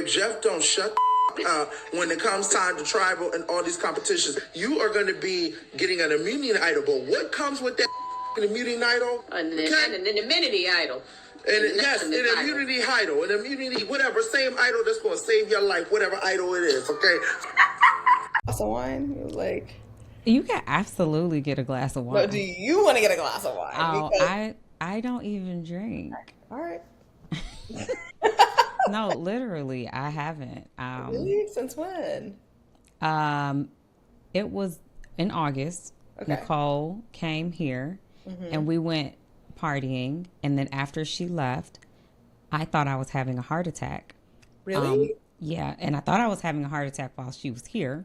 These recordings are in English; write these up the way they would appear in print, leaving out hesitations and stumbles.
if Jeff don't shut when it comes time to tribal and all these competitions, you are going to be getting an immunity idol. But what comes with that immunity idol? And an immunity idol. And yes, an immunity idol, an immunity, whatever, same idol that's going to save your life, whatever idol it is, okay? Glass of wine? Like, you can absolutely get a glass of wine. But do you want to get a glass of wine? Oh, because... I don't even drink. All right. No, literally, I haven't. Really? Since when? It was in August. Okay. Nicole came here, and we went partying. And then after she left, I thought I was having a heart attack. Really? Yeah, and I thought I was having a heart attack while she was here,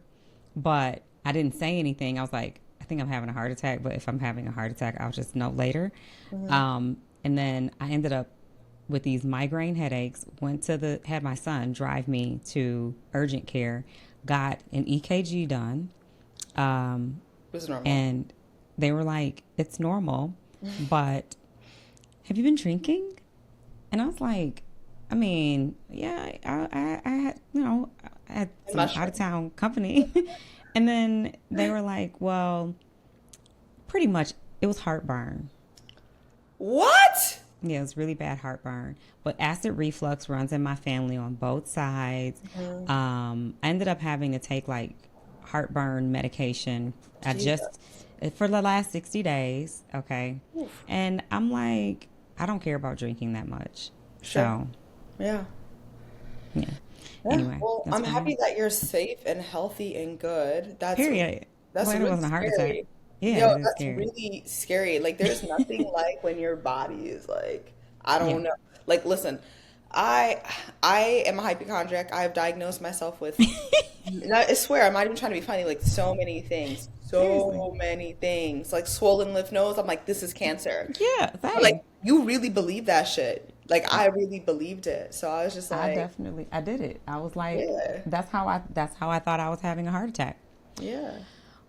but I didn't say anything. I was like, I think I'm having a heart attack, but if I'm having a heart attack, I'll just know later. And then I ended up with these migraine headaches, had my son drive me to urgent care, got an EKG done. Was normal. And they were like, it's normal, but have you been drinking? And I was like, I mean, yeah, I had, I had some out of town company. And then they were like, well, pretty much it was heartburn. What? Yeah, it was really bad heartburn. But acid reflux runs in my family on both sides. I ended up having to take like heartburn medication. For the last 60 days. Okay. Oof. And I'm like, I don't care about drinking that much. Sure. So, yeah. Anyway. Well, I'm happy that you're safe and healthy and good. Period. That's really it wasn't a heart attack. Yeah, that's scary. Really scary. Like, there's nothing like when your body is like, I don't know. Like, listen, I am a hypochondriac. I've diagnosed myself with, I swear, I'm not even trying to be funny, like so many things. Many things. Like swollen lymph nodes. I'm like, this is cancer. Yeah. Like, you really believe that shit. Like, I really believed it. So I was just like, I did it. I was like, that's how I thought I was having a heart attack. Yeah.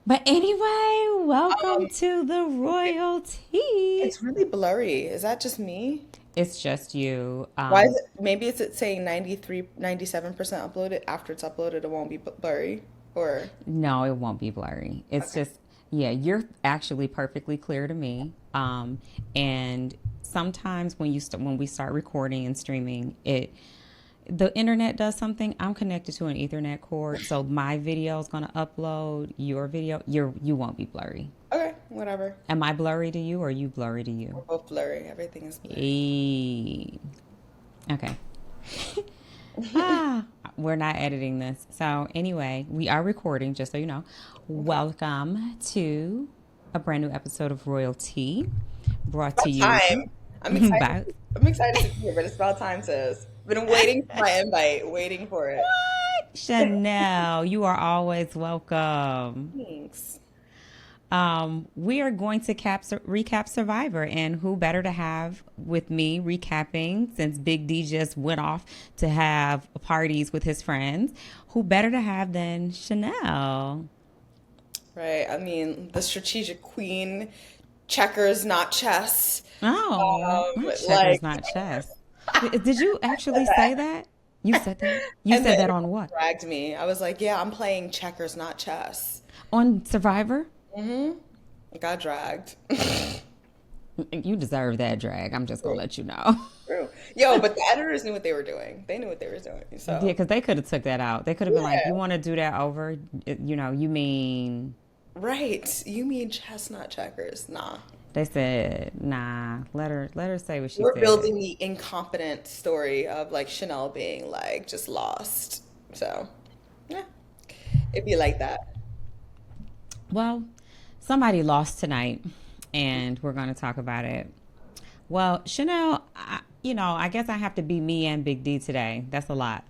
But anyway, welcome to the royalty. It's really blurry. Is that just me? It's just you. Why is it? Maybe it's saying 97% uploaded. After it's uploaded, it won't be blurry. Or no, it won't be blurry. It's just you're actually perfectly clear to me. And sometimes when we start recording and streaming, the internet does something. I'm connected to an Ethernet cord, so my video is going to upload your video. You won't be blurry. Okay, whatever. Am I blurry to you or are you blurry to you? We're both blurry. Everything is blurry. Okay. We're not editing this. So anyway, we are recording, just so you know. Welcome to a brand new episode of Royalty, brought to you. I'm excited. I'm excited to be here, but it's about time, sis. Been waiting for my invite, waiting for it. What? Chanelle, you are always welcome. Thanks. We are going to recap Survivor, and who better to have with me recapping, since Big D just went off to have parties with his friends, who better to have than Chanelle? Right. I mean, the strategic queen, checkers, not chess. Oh, not checkers, not chess. Did you actually say that? You said that? You said that on what? Dragged me. I was like, yeah, I'm playing checkers, not chess. On Survivor? Mm-hmm. I got dragged. You deserve that drag. I'm just going to let you know. True. Yo, but the editors knew what they were doing. They knew what they were doing. So. Yeah, because they could have took that out. They could have been like, you want to do that over? You mean... Right. You mean chess, not checkers. Nah. They said, nah, let her say what she said. We're building the incompetent story of like Chanelle being like just lost. So, yeah, it'd be like that. Well, somebody lost tonight, and we're going to talk about it. Well, Chanelle, I guess I have to be me and Big D today. That's a lot.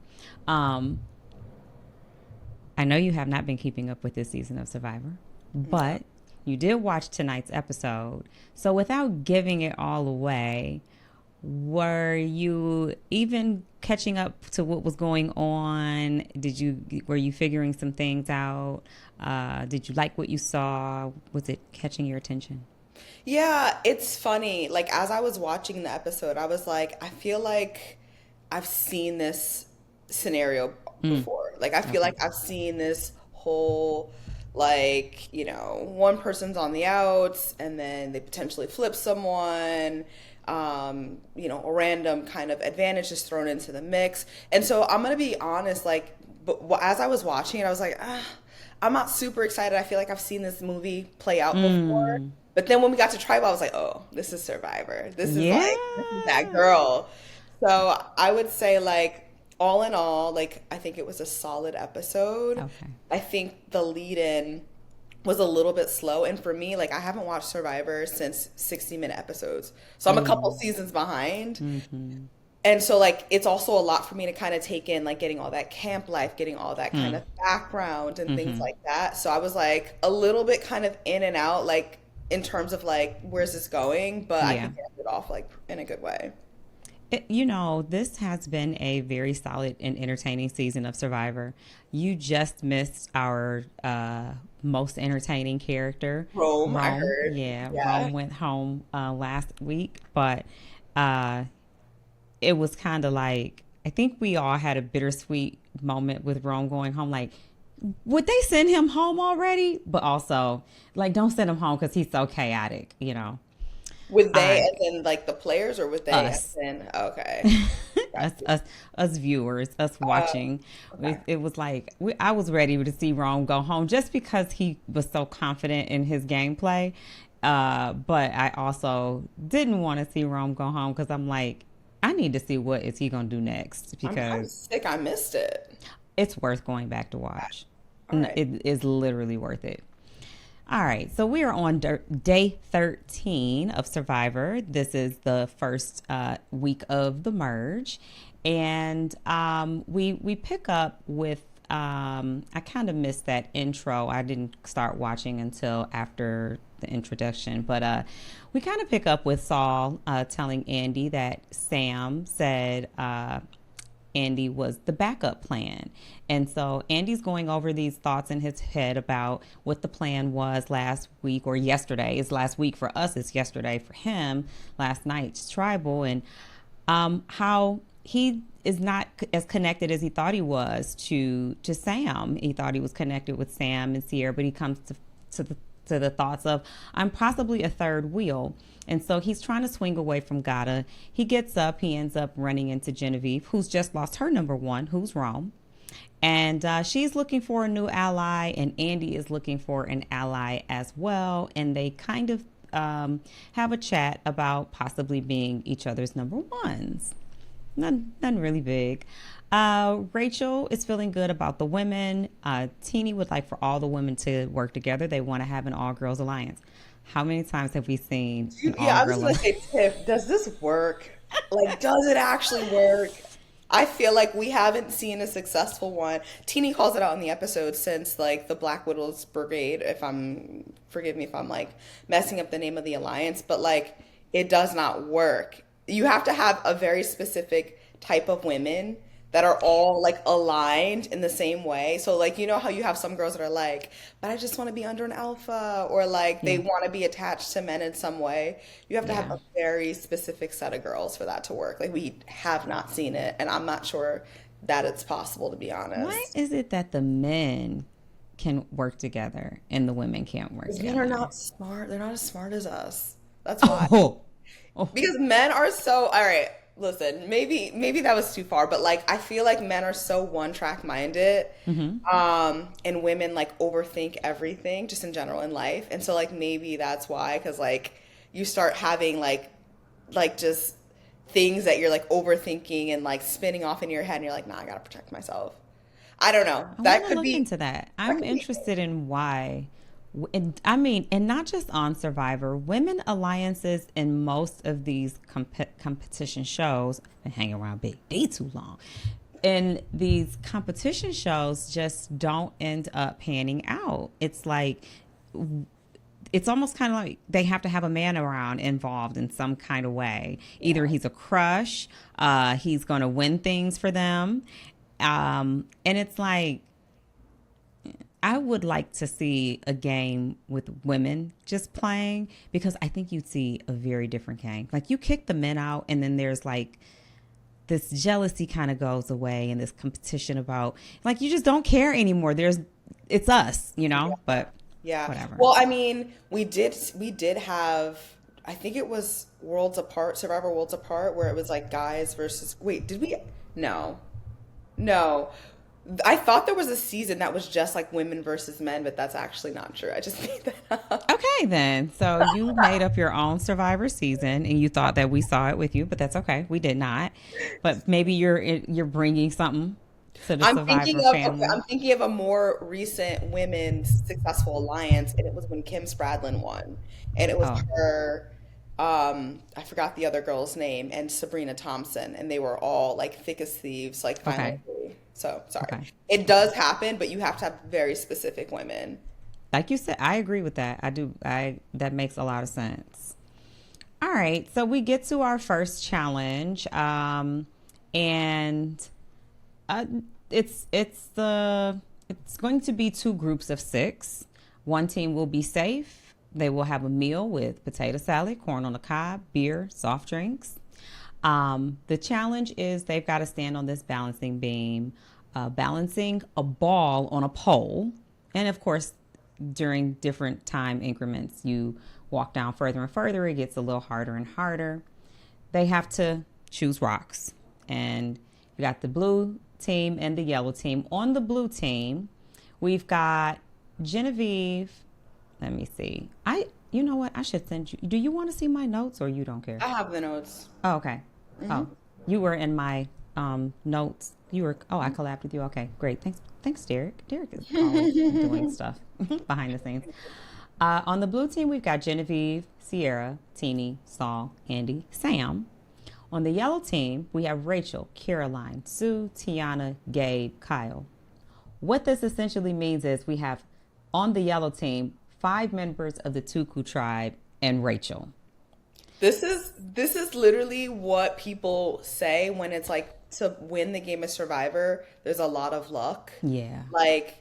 I know you have not been keeping up with this season of Survivor, but you did watch tonight's episode. So without giving it all away, were you even catching up to what was going on? Were you figuring some things out? Did you like what you saw? Was it catching your attention? Yeah, it's funny. Like, as I was watching the episode, I was like, I feel like I've seen this scenario before. Like I feel like I've seen this whole like, one person's on the outs and then they potentially flip someone. A random kind of advantage is thrown into the mix. And so I'm gonna be honest, like, but as I was watching it, I was like, I'm not super excited. I feel like I've seen this movie play out before. But then when we got to Tribal, I was like, oh, this is Survivor. This is this is that girl. So I would say, like, all in all, like, I think it was a solid episode. Okay. I think the lead-in was a little bit slow. And for me, like, I haven't watched Survivor since 60-minute episodes. So I'm a couple seasons behind. And so, like, it's also a lot for me to kind of take in, like, getting all that camp life, getting all that kind of background and things like that. So I was, like, a little bit kind of in and out, like, in terms of, like, where's this going? But I can get it off, like, in a good way. This has been a very solid and entertaining season of Survivor. You just missed our most entertaining character. Rome, I heard. Yeah, Rome went home last week, but it was kind of like, I think we all had a bittersweet moment with Rome going home. Like, would they send him home already? But also, like, don't send him home because he's so chaotic, Would they, as in, like, the players, or would they, us. as in, okay. us viewers, us watching. Okay. It was like, I was ready to see Rome go home just because he was so confident in his gameplay. But I also didn't want to see Rome go home because I'm like, I need to see what is he going to do next, because I'm sick. I missed it. it's worth going back to watch. Right. It is literally worth it. All right, so we are on day 13 of Survivor. This is the first week of the merge, and we pick up with I kind of missed that intro. I didn't start watching until after the introduction, but we kind of pick up with Saul telling Andy that Sam said Andy was the backup plan. And so Andy's going over these thoughts in his head about what the plan was last week, or yesterday. Is last week for us, it's yesterday for him, last night's Tribal, and how he is not as connected as he thought he was to Sam. He thought he was connected with Sam and Sierra, but he comes to the thoughts of, I'm possibly a third wheel. And so he's trying to swing away from Gata. He gets up, he ends up running into Genevieve, who's just lost her number one, who's Rome. And she's looking for a new ally, and Andy is looking for an ally as well. And they kind of have a chat about possibly being each other's number ones. Nothing really big. Rachel is feeling good about the women. Teeny would like for all the women to work together. They want to have an all-girls alliance. How many times have we seen an I was all-girl going to say, Tiff, does this work? Like, does it actually work? I feel like we haven't seen a successful one. Teeny calls it out in the episode since, like, the Black Widows Brigade, forgive me if I'm, like, messing up the name of the alliance, but, like, it does not work. You have to have a very specific type of women that are all, like, aligned in the same way. So, like, you know how you have some girls that are like, but I just want to be under an alpha, or, like, they want to be attached to men in some way. You have to have a very specific set of girls for that to work. Like, we have not seen it, and I'm not sure that it's possible, to be honest. Why is it that the men can work together and the women can't work together? Men are not smart. They're not as smart as us. That's why. Because men are so, all right, listen, maybe that was too far, but, like, I feel like men are so one-track minded, and women, like, overthink everything just in general in life. And so, like, maybe that's why, because, like, you start having, like just things that you're, like, overthinking and, like, spinning off in your head, and you're like, nah, I gotta protect myself. I don't know. That could look into that. I'm interested in why. And not just on Survivor, women alliances in most of these competition shows, I've been hanging around Big D too long, and these competition shows just don't end up panning out. It's like, it's almost kind of like they have to have a man around involved in some kind of way. Either he's a crush, he's going to win things for them. And it's like, I would like to see a game with women just playing, because I think you'd see a very different game. Like, you kick the men out, and then there's, like, this jealousy kind of goes away, and this competition about, like, you just don't care anymore. It's us, but Yeah. whatever. Well, I mean, we did have, I think it was Worlds Apart, Survivor Worlds Apart, where it was like guys versus, wait, did we? No. No. I thought there was a season that was just like women versus men, but that's actually not true. I just made that up. Okay, then. So you made up your own Survivor season, and you thought that we saw it with you, but that's okay. We did not. But maybe you're bringing something to the Survivor family. I'm thinking of a more recent women's successful alliance, and it was when Kim Spradlin won, and it was Oh. her. I forgot the other girl's name, and Sabrina Thompson, and they were all like thick as thieves, like finally. So sorry, Okay. It does happen, but you have to have very specific women. Like you said, I agree with that. I do. That makes a lot of sense. All right, so we get to our first challenge, and it's going to be 2 groups of 6. One team will be safe. They will have a meal with potato salad, corn on the cob, beer, soft drinks. The challenge is they've got to stand on this balancing beam, balancing a ball on a pole. And of course, during different time increments, you walk down further and further. It gets a little harder and harder. They have to choose rocks. And you got the blue team and the yellow team. On the blue team, we've got Genevieve. Let me see. You know what? I should send you. Do you want to see my notes, or you don't care? I have the notes. Oh, okay. Oh, you were in my notes. I collabed with you. Okay, great. Thanks, Derek. Derek is always doing stuff behind the scenes. On the blue team, we've got Genevieve, Sierra, Teeny, Saul, Andy, Sam. On the yellow team, we have Rachel, Caroline, Sue, Tiana, Gabe, Kyle. What this essentially means is we have on the yellow team 5 members of the Tuku tribe and Rachel. This is literally what people say when it's like, to win the game of Survivor, there's a lot of luck. Yeah. Like,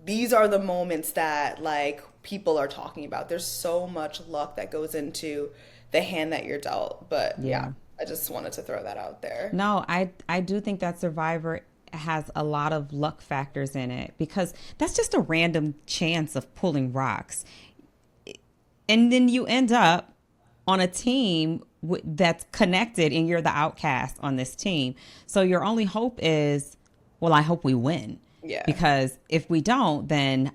these are the moments that like people are talking about. There's so much luck that goes into the hand that you're dealt. But yeah, I just wanted to throw that out there. No, I do think that Survivor has a lot of luck factors in it, because that's just a random chance of pulling rocks. And then you end up on a team that's connected, and you're the outcast on this team. So your only hope is, well, I hope we win. Yeah. Because if we don't, then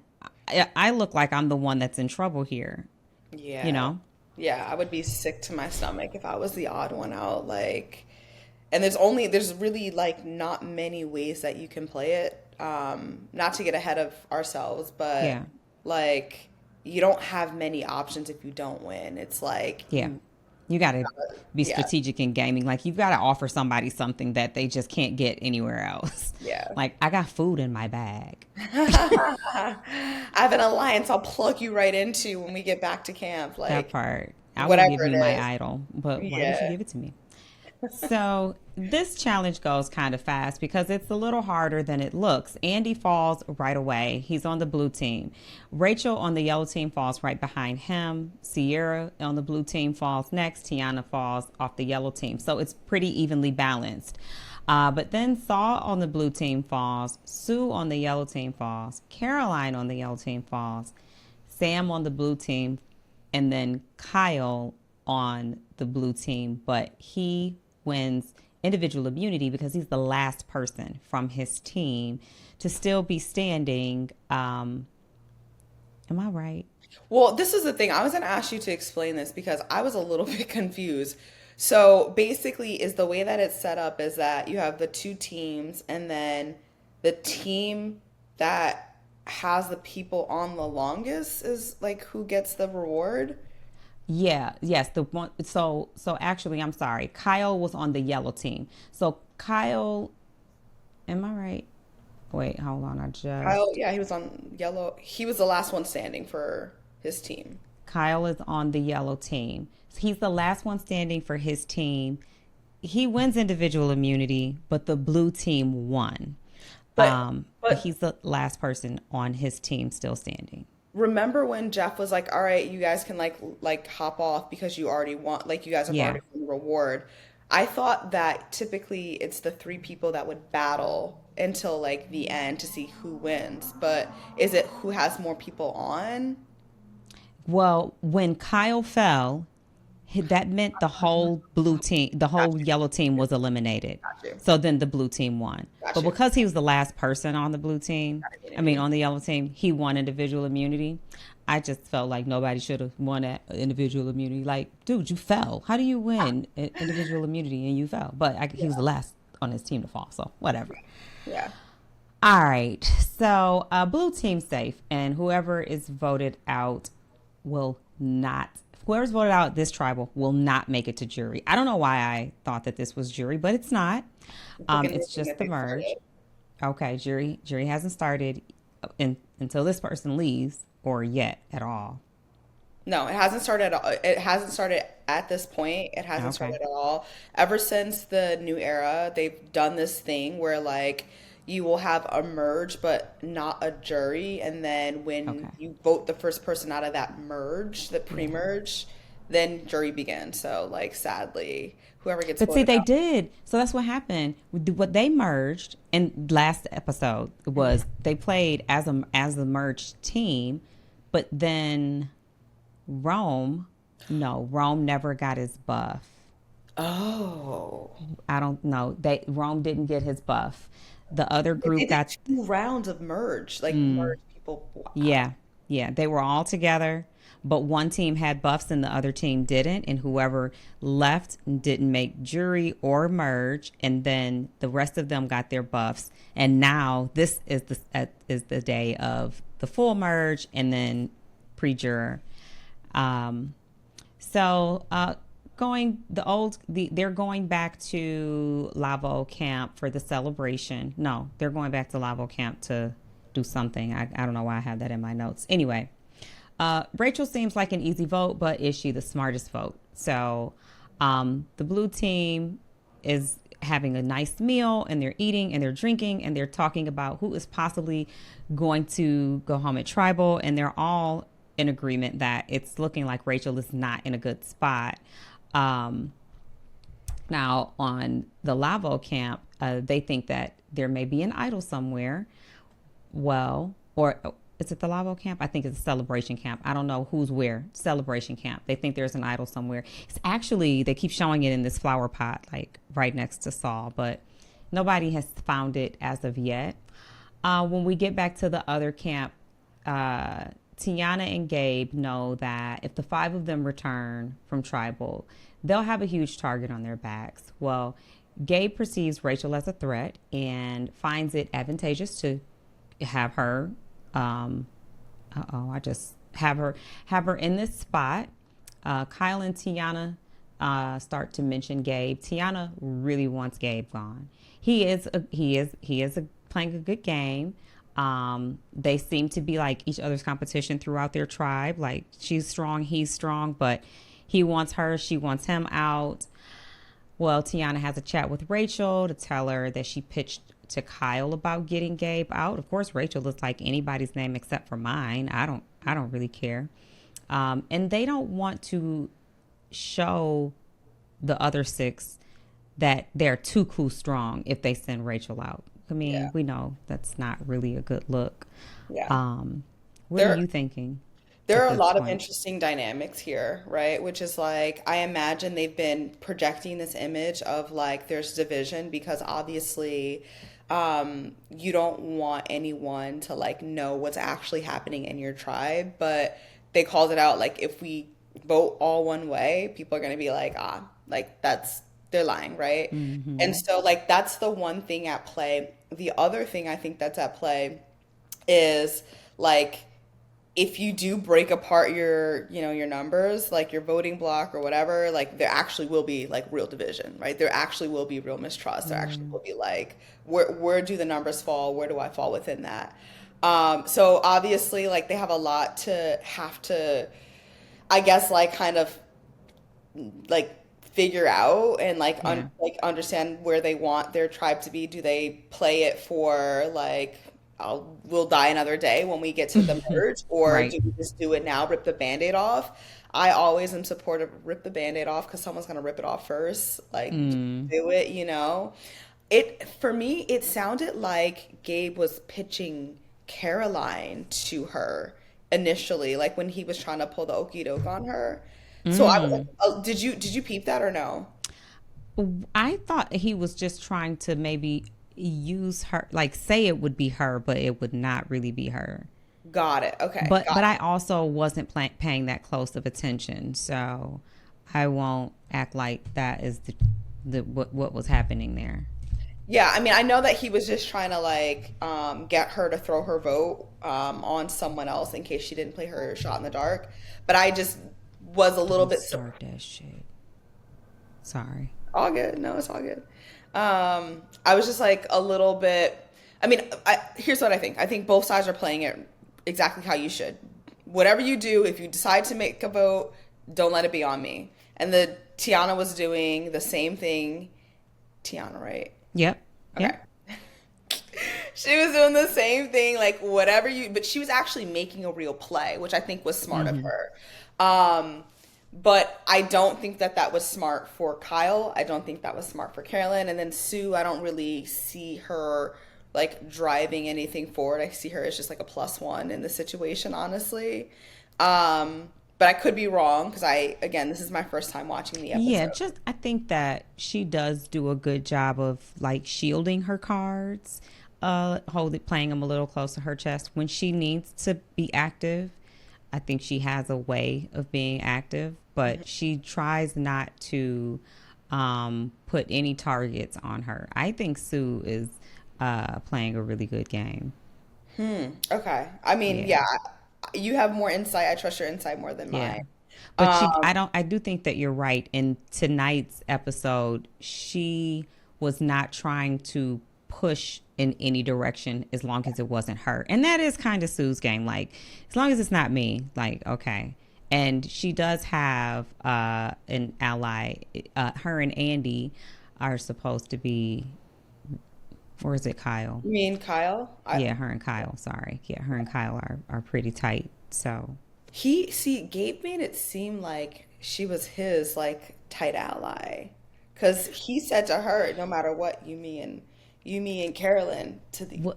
I look like I'm the one that's in trouble here. Yeah. You know? Yeah, I would be sick to my stomach if I was the odd one out. Like, and there's really like not many ways that you can play it. Not to get ahead of ourselves, but Yeah. like, you don't have many options if you don't win. It's like, Yeah. You got to be strategic in gaming. Like, you've got to offer somebody something that they just can't get anywhere else. Yeah. Like, I got food in my bag. I have an alliance I'll plug you right into when we get back to camp. Like, That part. I would whatever give it you my is. idol, but why did Yeah. you give it to me? So this challenge goes kind of fast because it's a little harder than it looks. Andy falls right away. He's on the blue team. Rachel on the yellow team falls right behind him. Sierra on the blue team falls next. Tiana falls off the yellow team. So it's pretty evenly balanced. But then Saul on the blue team falls. Sue on the yellow team falls. Caroline on the yellow team falls. Sam on the blue team. And then Kyle on the blue team. But he wins individual immunity because he's the last person from his team to still be standing. Am I right? well, this is the thing. I was going to ask you to explain this because I was a little bit confused. So basically, is the way that it's set up is that you have the 2 teams, and then the team that has the people on the longest is like who gets the reward? Yeah, yes, the one. So actually, I'm sorry. Kyle was on the yellow team. So Kyle, am I right? Wait, hold on. Kyle, yeah, he was on yellow. He was the last one standing for his team. Kyle is on the yellow team. He's the last one standing for his team. He wins individual immunity, but the blue team won. But he's the last person on his team still standing. Remember when Jeff was like, "All right, you guys can like hop off because you already want, like, you guys have Yeah. already won the reward." I thought that typically it's the three people that would battle until like the end to see who wins. But is it who has more people on? Well, when Kyle fell, that meant the whole blue team, the Got whole you. yellow team was eliminated. Got you. So then the blue team won. Got But you. because he was the last person on the blue team, I mean, on the yellow team, he won individual immunity. I just felt like nobody should have won that individual immunity. Like, dude, you fell. How do you win individual immunity and you fell? But he was the last on his team to fall, so whatever. Yeah. All right. So blue team safe, and whoever is voted out will not. Whoever's voted out this tribal will not make it to jury. I don't know why I thought that this was jury, but it's not. It's just the merge. Okay, jury hasn't started until this person leaves or yet at all. No, it hasn't started. It hasn't started at this point. It hasn't Okay. started at all. Ever since the new era, they've done this thing where like you will have a merge, but not a jury. And then when Okay. you vote the first person out of that merge, the pre-merge, then jury begins. So like sadly, whoever gets But see, voted they out. did. So that's what happened. What they merged in last episode was they played as a merged team, but then Rome never got his buff. Oh, I don't know. Rome didn't get his buff. The other they group did got 2 rounds of merge, like merge people. Wow. yeah, they were all together, but one team had buffs and the other team didn't, and whoever left didn't make jury or merge, and then the rest of them got their buffs. And now this is the day of the full merge and then pre-juror. So they're going back to Lavo Camp for the celebration. No, they're going back to Lavo Camp to do something. I don't know why I have that in my notes. Anyway, Rachel seems like an easy vote, but is she the smartest vote? So the blue team is having a nice meal and they're eating and they're drinking and they're talking about who is possibly going to go home at tribal, and they're all in agreement that it's looking like Rachel is not in a good spot. Now on the Lavo camp, they think that there may be an idol somewhere. Well, or is it the Lavo camp? I think it's a celebration camp. I don't know who's where. Celebration camp. They think there's an idol somewhere. It's actually, they keep showing it in this flower pot, like right next to Saul, but nobody has found it as of yet. When we get back to the other camp, Tiana and Gabe know that if the 5 of them return from tribal, they'll have a huge target on their backs. Well, Gabe perceives Rachel as a threat and finds it advantageous to have her I just have her in this spot. Kyle and Tiana start to mention Gabe. Tiana really wants Gabe gone. He is playing a good game. They seem to be like each other's competition throughout their tribe. Like she's strong, he's strong, but he wants her, she wants him out. Well, Tiana has a chat with Rachel to tell her that she pitched to Kyle about getting Gabe out. Of course, Rachel looks like anybody's name except for mine. I don't really care. And they don't want to show the other 6 that they're too cool strong if they send Rachel out. I mean, we know that's not really a good look. Yeah. What are you thinking? There at are a this lot of point? interesting dynamics here, right? Which is like, I imagine they've been projecting this image of like there's division because obviously you don't want anyone to like know what's actually happening in your tribe. But they called it out like if we vote all one way, people are going to be like, like they're lying, right? And so like that's the one thing at play. The other thing I think that's at play is like, if you do break apart your numbers, like your voting block or whatever, like there actually will be like real division, right? There actually will be real mistrust. There actually will be like, where do the numbers fall? Where do I fall within that? So obviously like they have a lot to have to, I guess, like kind of like figure out and like like understand where they want their tribe to be. Do they play it for like, we'll die another day when we get to the merge, or Right. do we just do it now, rip the Band-Aid off? I always am supportive of rip the Band-Aid off because someone's gonna rip it off first. Like do it, you know. It for me, it sounded like Gabe was pitching Caroline to her initially, like when he was trying to pull the okie doke on her. So I was like, oh, did you peep that or no? I thought he was just trying to maybe use her, like say it would be her, but it would not really be her. Got it. Okay. But got it. I also wasn't paying that close of attention, so I won't act like that is the what was happening there. Yeah, I mean, I know that he was just trying to like get her to throw her vote on someone else in case she didn't play her shot in the dark. But I just was a little bit Start that shit. Sorry. all good. No, it's all good. I was just like a little bit. I mean, here's what I think. I think both sides are playing it exactly how you should. Whatever you do, if you decide to make a vote, don't let it be on me. And the Tiana was doing the same thing. Tiana, right? Yep. Okay. Yep. She was doing the same thing, like whatever you, but she was actually making a real play, which I think was smart of her. But I don't think that that was smart for Kyle. I don't think that was smart for Carolyn. And then Sue, I don't really see her like driving anything forward. I see her as just like a +1 in the situation, honestly. But I could be wrong because again, this is my first time watching the episode. Yeah, just I think that she does do a good job of like shielding her cards, playing them a little close to her chest when she needs to be active. I think she has a way of being active, but she tries not to put any targets on her. I think Sue is playing a really good game. Okay. I mean, yeah. You have more insight. I trust your insight more than mine. But I do think that you're right. In tonight's episode, she was not trying to push in any direction as long as it wasn't her. And that is kind of Sue's game. Like, as long as it's not me, like, okay. And she does have an ally. Her and Andy are supposed to be, or is it Kyle? You mean Kyle? Yeah, her and Kyle. Sorry. Yeah, her and Kyle are pretty tight. So Gabe made it seem like she was his like tight ally, because he said to her, "No matter what, you, me, and Carolyn to the."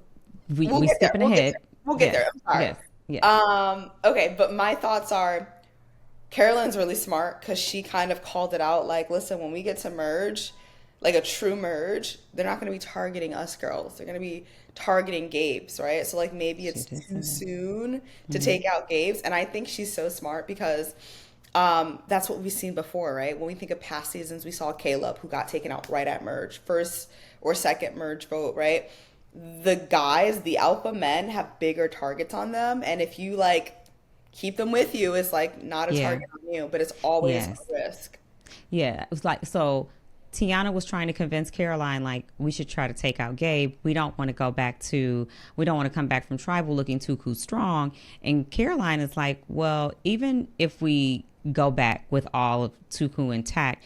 We skipping ahead. We'll get there. I'm sorry. Yes. Okay, but my thoughts are, Carolyn's really smart because she kind of called it out. Like, listen, when we get to merge, like a true merge, they're not going to be targeting us girls. They're going to be targeting Gabe's, right? So like maybe it's too soon to take out Gabe's. And I think she's so smart because that's what we've seen before, right? When we think of past seasons, we saw Caleb, who got taken out right at merge, first or second merge vote, right? The guys, the alpha men, have bigger targets on them. And if you like keep them with you, it's like not a target on you, but it's always a risk. Yeah, it was like, so Tiana was trying to convince Caroline, like, we should try to take out Gabe. We don't want to come back from tribal looking too strong. And Caroline is like, well, even if we go back with all of Tuku intact,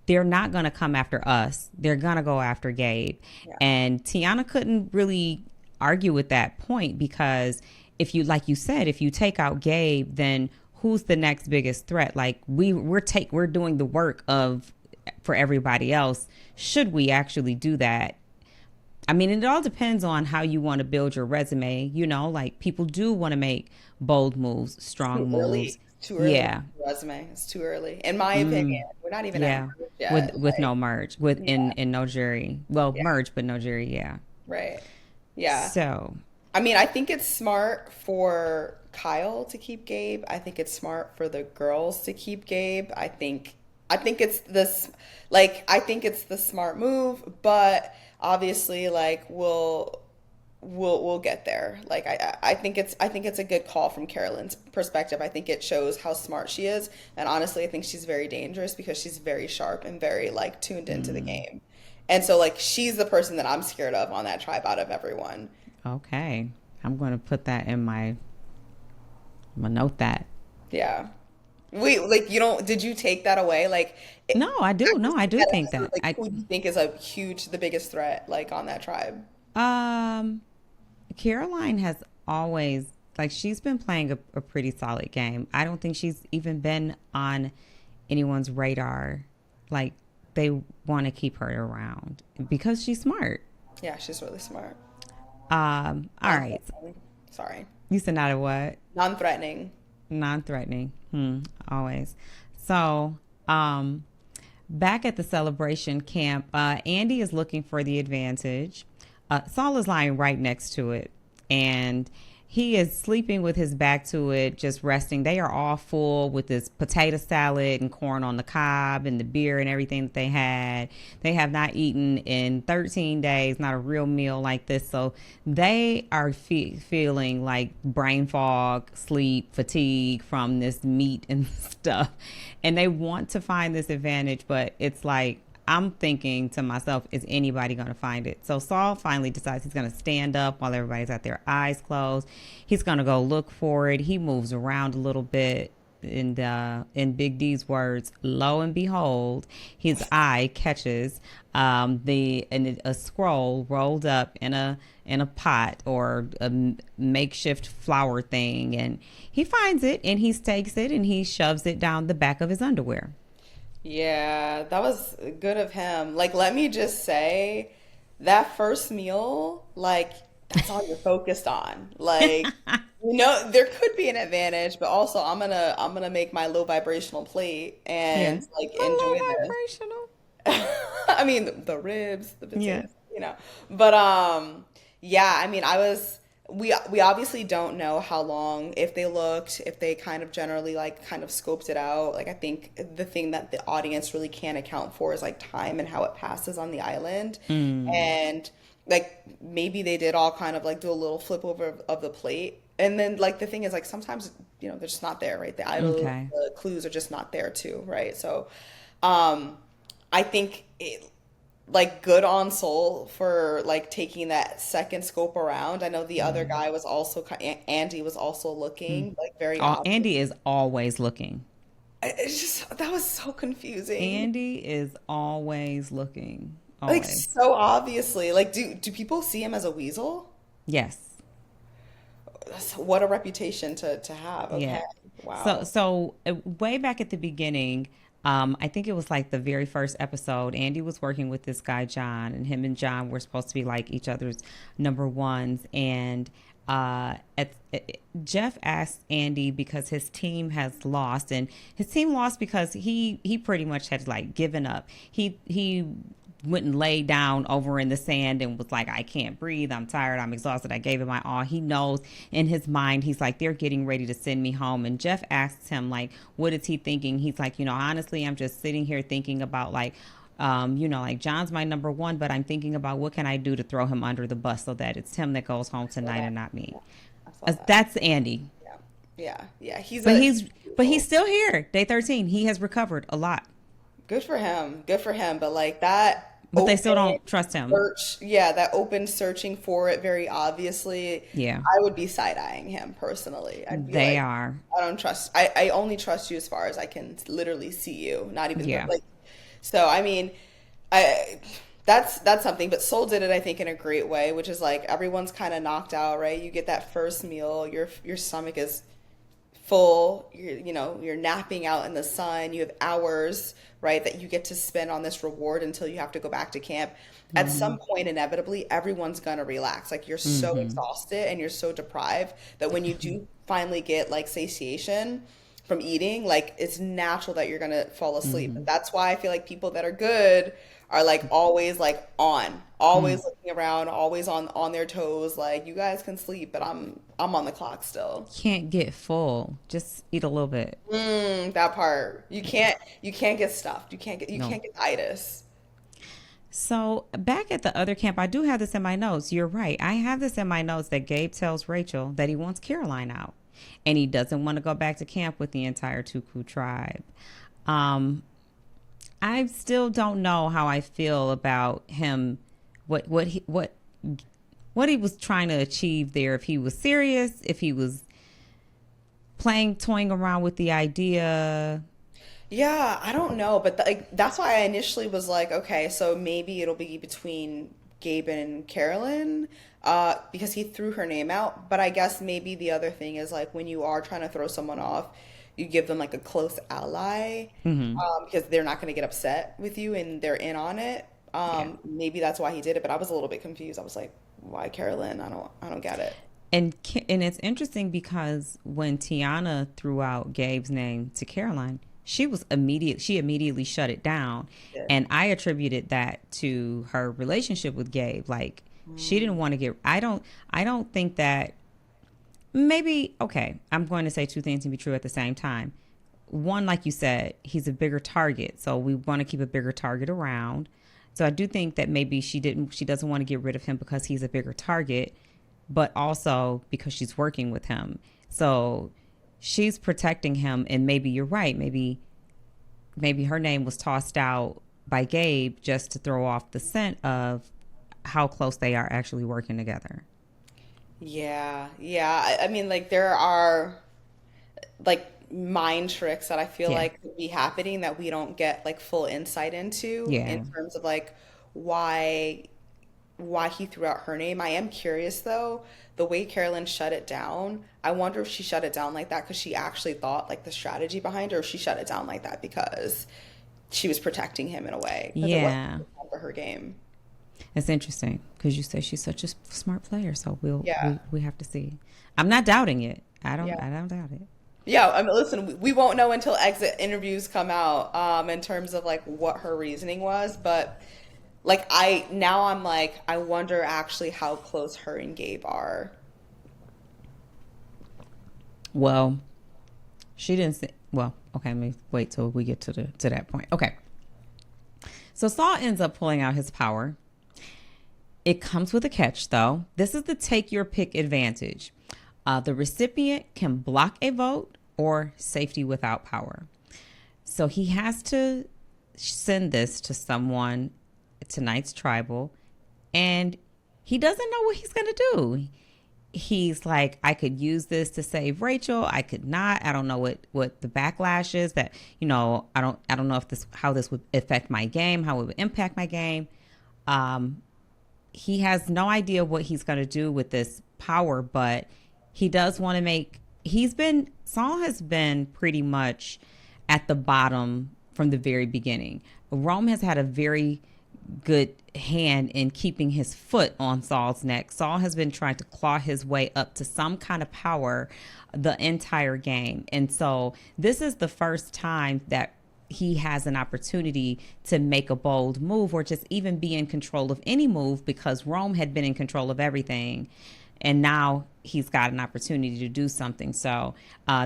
they're not going to come after us. They're going to go after Gabe. Yeah. And Tiana couldn't really argue with that point because if you, like you said, if you take out Gabe, then who's the next biggest threat? Like we're doing the work for everybody else. Should we actually do that? I mean, it all depends on how you want to build your resume. You know, like people do want to make bold moves, strong moves. Too early. Yeah, resume. It's too early, in my opinion. We're not even at merge yet. With no merge, in no jury. Well, merge but no jury. Yeah. Right. Yeah. So, I mean, I think it's smart for Kyle to keep Gabe. I think it's smart for the girls to keep Gabe. I think it's this, like, I think it's the smart move, but obviously, like, we'll get there. Like, I think it's a good call from Carolyn's perspective. I think it shows how smart she is, and honestly, I think she's very dangerous because she's very sharp and very like tuned into the game, and so like she's the person that I'm scared of on that tribe out of everyone. Okay, I'm going to put that I'm gonna note that. Yeah. Wait, like did you take that away? Like, no, I do. No, I do think that. Like, who do you think is the biggest threat, like on that tribe? Caroline has always Like, she's been playing a pretty solid game. I don't think she's even been on anyone's radar. Like, they want to keep her around because she's smart. Yeah, she's really smart. All right. Sorry. You said not a what? Non-threatening. Non-threatening. Always. So, back at the celebration camp, Andy is looking for the advantage. Saul is lying right next to it, and he is sleeping with his back to it, just resting. They are all full with this potato salad and corn on the cob and the beer and everything that they had. They have not eaten in 13 days, not a real meal like this. So they are feeling like brain fog, sleep, fatigue from this meat and stuff. And they want to find this advantage, but it's like, I'm thinking to myself, is anybody going to find it? So Saul finally decides he's going to stand up while everybody's got their eyes closed. He's going to go look for it. He moves around a little bit. And in Big D's words, lo and behold, his eye catches a scroll rolled up in a pot or a makeshift flower thing, and he finds it and he takes it and he shoves it down the back of his underwear. Yeah, that was good of him. Like, let me just say, that first meal, like, that's all you're focused on. Like, there could be an advantage, but also I'm gonna make my low vibrational plate and like enjoy Low this. vibrational. I mean, the ribs, the potatoes, But yeah, I mean, we obviously don't know how long, if they looked, if they kind of generally like kind of scoped it out. Like, I think the thing that the audience really can't account for is like time and how it passes on the island. And like, maybe they did all kind of like do a little flip over of the plate. And then like the thing is, like, sometimes, they're just not there, right? The idol, the clues are just not there too, right? So I think like, good on Soul for like taking that second scope around. I know the other guy was also, Andy was also looking like very obvious. Andy is always looking. It's just, that was so confusing. Andy is always looking. Like, Always. so obviously, like, do people see him as a weasel? Yes. What a reputation to have. Okay. Yeah. Wow. So way back at the beginning, I think it was like the very first episode, Andy was working with this guy, John, and him and John were supposed to be like each other's number ones. And Jeff asked Andy because his team has lost, and his team lost because he pretty much had like given up. He went and laid down over in the sand and was like, I can't breathe. I'm tired. I'm exhausted. I gave it my all. He knows in his mind, he's like, they're getting ready to send me home. And Jeff asks him, like, what is he thinking? He's like, honestly, I'm just sitting here thinking about like, like John's my number one, but I'm thinking about what can I do to throw him under the bus so that it's him that goes home tonight and not me. That's Andy. Yeah. But he's still here. Day 13. He has recovered a lot. Good for him. But like that. But they still don't trust him. That open searching for it very obviously. Yeah. I would be side-eyeing him personally. They are. I don't trust. I only trust you as far as I can literally see you. Not even like. So I mean, that's something. But Soul did it, I think, in a great way, which is like everyone's kind of knocked out, right? You get that first meal, your stomach is full, you're napping out in the sun, you have hours, right, that you get to spend on this reward until you have to go back to camp. At some point, inevitably, everyone's gonna relax. Like, you're so exhausted and you're so deprived that when you do finally get like satiation from eating, like, it's natural that you're gonna fall asleep. And that's why I feel like people that are good are like always like always looking around, always on their toes. Like, you guys can sleep, but I'm on the clock still. Can't get full. Just eat a little bit. That part. You can't get stuffed. You can't get itis. So back at the other camp, I do have this in my notes. You're right. I have this in my notes that Gabe tells Rachel that he wants Caroline out, and he doesn't want to go back to camp with the entire Tuku tribe. I still don't know how I feel about him, what he was trying to achieve there. If he was serious, if he was toying around with the idea. Yeah, I don't know, but that's why I initially was like, okay, so maybe it'll be between Gabe and Carolyn. because he threw her name out. But I guess maybe the other thing is like when you are trying to throw someone off, you give them like a close ally, because they're not going to get upset with you and they're in on it. Yeah. Maybe that's why he did it, but I was a little bit confused. I was like, why Carolyn? I don't get it. And it's interesting because when Tiana threw out Gabe's name to Caroline, she immediately shut it down. Yeah. And I attributed that to her relationship with Gabe. Like she didn't want to I don't think that maybe, okay, I'm going to say two things to be true at the same time. One, like you said, he's a bigger target. So we want to keep a bigger target around. So I do think that maybe she doesn't want to get rid of him because he's a bigger target, but also because she's working with him. So she's protecting him, and maybe you're right. Maybe her name was tossed out by Gabe just to throw off the scent of how close they are actually working together. Yeah, yeah. I mean, like there are like mind tricks that I feel Yeah. like could be happening that we don't get like full insight into Yeah. in terms of like why he threw out her name. I am curious though, the way Carolyn shut it down. I wonder if she shut it down like that because she actually thought like the strategy behind it, or if she shut it down like that because she was protecting him in a way. 'Cause it Yeah. wasn't for her game. It's interesting because you say she's such a smart player. So Yeah. we have to see. I'm not doubting it. I don't Yeah. doubt it. Yeah, I mean, listen, we won't know until exit interviews come out, in terms of like what her reasoning was, but like I'm like, I wonder actually how close her and Gabe are. Well, she didn't say. Well, okay. Let me wait till we get to that point. Okay. So Saul ends up pulling out his power. It comes with a catch, though. This is the take your pick advantage. The recipient can block a vote or safety without power. So he has to send this to someone, tonight's tribal, and he doesn't know what he's going to do. He's like, I could use this to save Rachel. I could not. I don't know what the backlash is that, I don't know if how this would affect my game, how it would impact my game. He has no idea what he's going to do with this power, but he does want to Saul has been pretty much at the bottom from the very beginning. Rome has had a very good hand in keeping his foot on Saul's neck. Saul has been trying to claw his way up to some kind of power the entire game. And so this is the first time that he has an opportunity to make a bold move or just even be in control of any move, because Rome had been in control of everything. And now he's got an opportunity to do something. So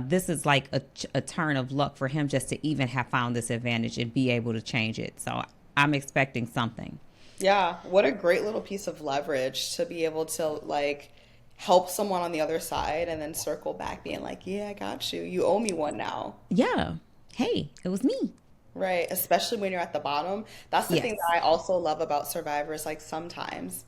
this is like a turn of luck for him just to even have found this advantage and be able to change it. So I'm expecting something. Yeah, what a great little piece of leverage to be able to like help someone on the other side and then circle back being like, yeah, I got you. You owe me one now. Yeah. Hey, it was me. Right, especially when you're at the bottom. That's the thing Yes. that I also love about Survivors. Like sometimes,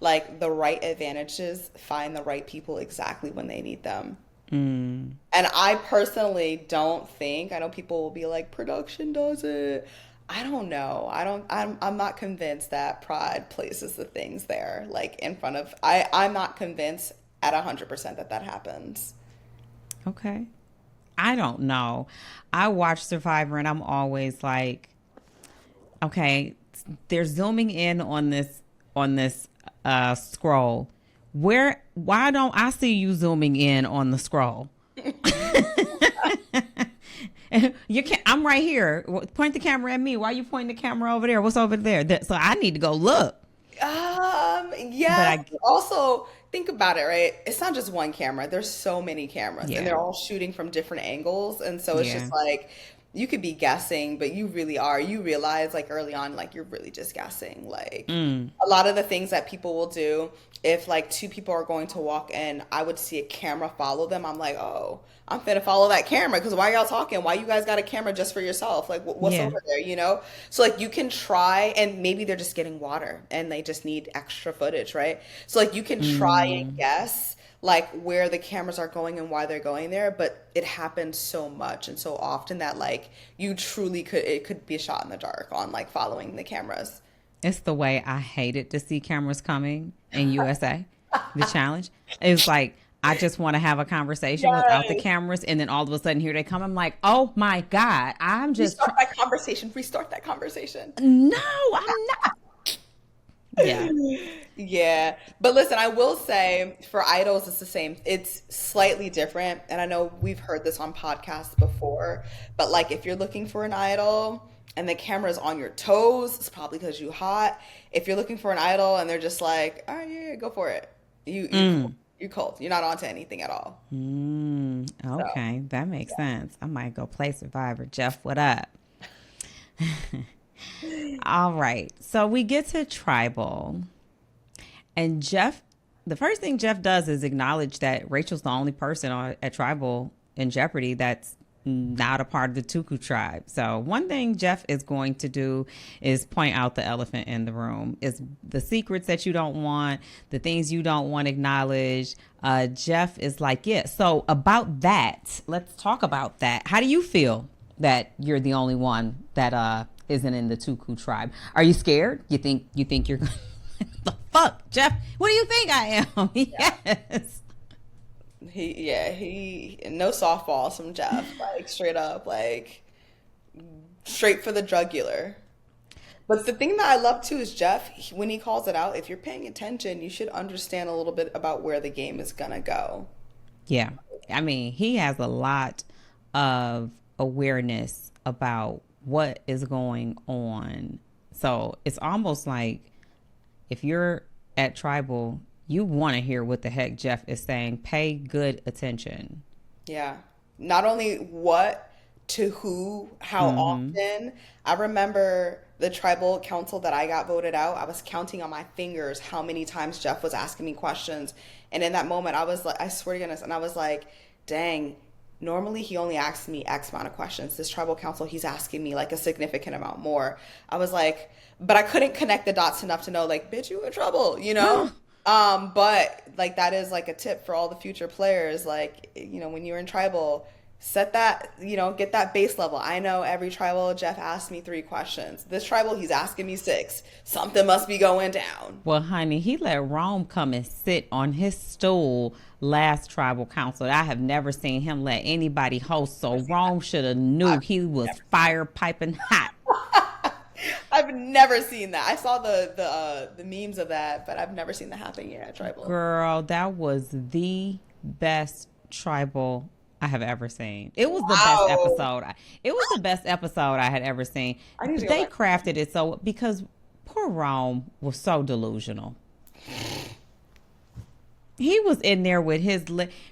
like the right advantages find the right people exactly when they need them. And I personally don't think, I know people will be like, production does it. I don't know. I'm not convinced that Pride places the things there, like in front of, I'm not convinced at 100% that happens. Okay. I don't know. I watch Survivor and I'm always like, okay, they're zooming in on this scroll. Why don't I see you zooming in on the scroll? You can't. I'm right here. Point the camera at me. Why are you pointing the camera over there? What's over there? So I need to go look. Yeah. Also, think about it, right? It's not just one camera. There's so many cameras, Yeah. and they're all shooting from different angles, and so it's just like you could be guessing, but you really are. You realize like early on, like you're really just guessing. Like a lot of the things that people will do, if like two people are going to walk in, I would see a camera follow them. I'm like, oh, I'm finna follow that camera because why y'all talking? Why you guys got a camera just for yourself? Like what's Yeah. over there, you know? So like you can try, and maybe they're just getting water and they just need extra footage, right? So like you can try and guess like where the cameras are going and why they're going there, but it happens so much and so often that like you truly it could be a shot in the dark on like following the cameras. It's the way I hated to see cameras coming in USA, the challenge. It was like, I just want to have a conversation without the Yes. cameras. And then all of a sudden, here they come. I'm like, oh my God, I'm just, Restart that conversation. Restart that conversation. no, I'm not. Yeah. Yeah. But listen, I will say for idols, it's the same. It's slightly different. And I know we've heard this on podcasts before, but like if you're looking for an idol and the camera's on your toes, it's probably because you hot. If you're looking for an idol and they're just like, all right, yeah, go for it. You cold. You're not onto anything at all. So, Okay, that makes sense. I might go play Survivor. Jeff, what up? All right. So we get to tribal. And Jeff, the first thing Jeff does is acknowledge that Rachel's the only person at tribal in Jeopardy that's not a part of the Tuku tribe. So one thing Jeff is going to do is point out the elephant in the room. Is the secrets that you don't want, the things you don't want acknowledged. Jeff is like, yeah. So about that, let's talk about that. How do you feel that you're the only one that isn't in the Tuku tribe? Are you scared? You think you're going the fuck, Jeff? What do you think I am? Yes. he no softballs from Jeff. Like straight up, like straight for the jugular. But the thing that I love too is Jeff, when he calls it out, if you're paying attention, you should understand a little bit about where the game is gonna go. Yeah. I mean, he has a lot of awareness about what is going on. So it's almost like if you're at tribal, you want to hear what the heck Jeff is saying. Pay good attention. Yeah. Not only what, to who, how often. I remember the tribal council that I got voted out. I was counting on my fingers how many times Jeff was asking me questions. And in that moment, I was like, I swear to goodness, and I was like, dang, normally he only asks me X amount of questions. This tribal council, he's asking me like a significant amount more. I was like, but I couldn't connect the dots enough to know, like, bitch, you in trouble, you know? But like that is like a tip for all the future players. Like, you know, when you're in tribal, set that, you know, get that base level. I know every tribal, Jeff asked me 3 questions. This tribal, he's asking me 6. Something must be going down. Well, honey, he let Rome come and sit on his stool last tribal council. I have never seen him let anybody host. So Rome should have knew he was fire piping hot. I've never seen that. I saw the memes of that, but I've never seen that happen here at tribal. Girl, that was the best tribal I have ever seen. It was the best episode. It was the best episode I had ever seen. They crafted it so, because poor Rome was so delusional. He was in there with his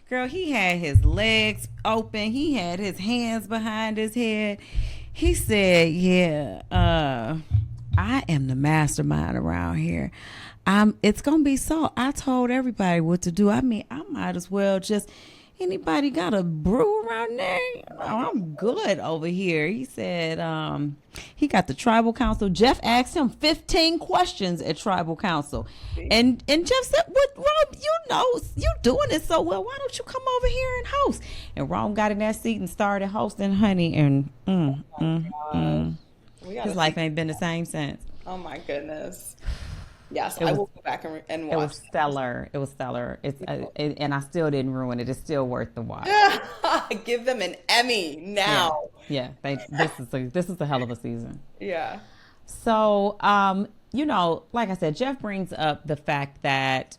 girl. He had his legs open. He had his hands behind his head. He said, yeah, I am the mastermind around here. It's going to be so. I told everybody what to do. I mean, I might as well just, anybody got a brew around there? I'm good over here. He said, he got the tribal council. Jeff asked him 15 questions at tribal council. And Jeff said, what, Rome, you know, you doing it so well. Why don't you come over here and host? And Rome got in that seat and started hosting, honey. And his life ain't been the same since. Oh my goodness. Yes, I will go back and watch. It was stellar. It was stellar. And I still didn't ruin it. It's still worth the watch. Give them an Emmy now. Yeah. This is a hell of a season. Yeah. So, you know, like I said, Jeff brings up the fact that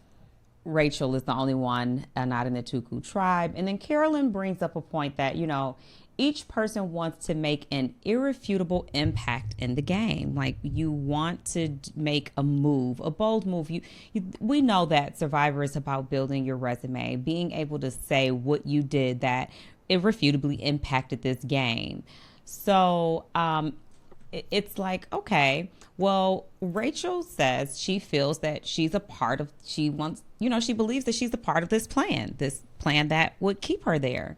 Rachel is the only one not in the Tuku tribe. And then Carolyn brings up a point that, you know, each person wants to make an irrefutable impact in the game. Like, you want to make a move, a bold move. We know that Survivor is about building your resume, being able to say what you did that irrefutably impacted this game. So it's like, okay, well, Rachel says she feels that she's a part of, she believes that she's a part of this plan that would keep her there.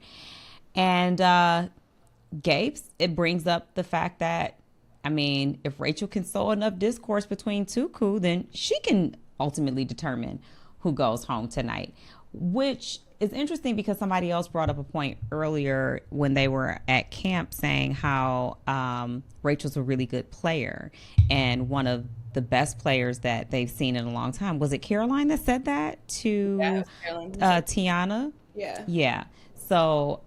And it brings up the fact that, I mean, if Rachel can sow enough discourse between Tuku, then she can ultimately determine who goes home tonight, which is interesting because somebody else brought up a point earlier when they were at camp saying how Rachel's a really good player and one of the best players that they've seen in a long time. Was it Caroline that said that to Tiana? Yeah. Yeah. So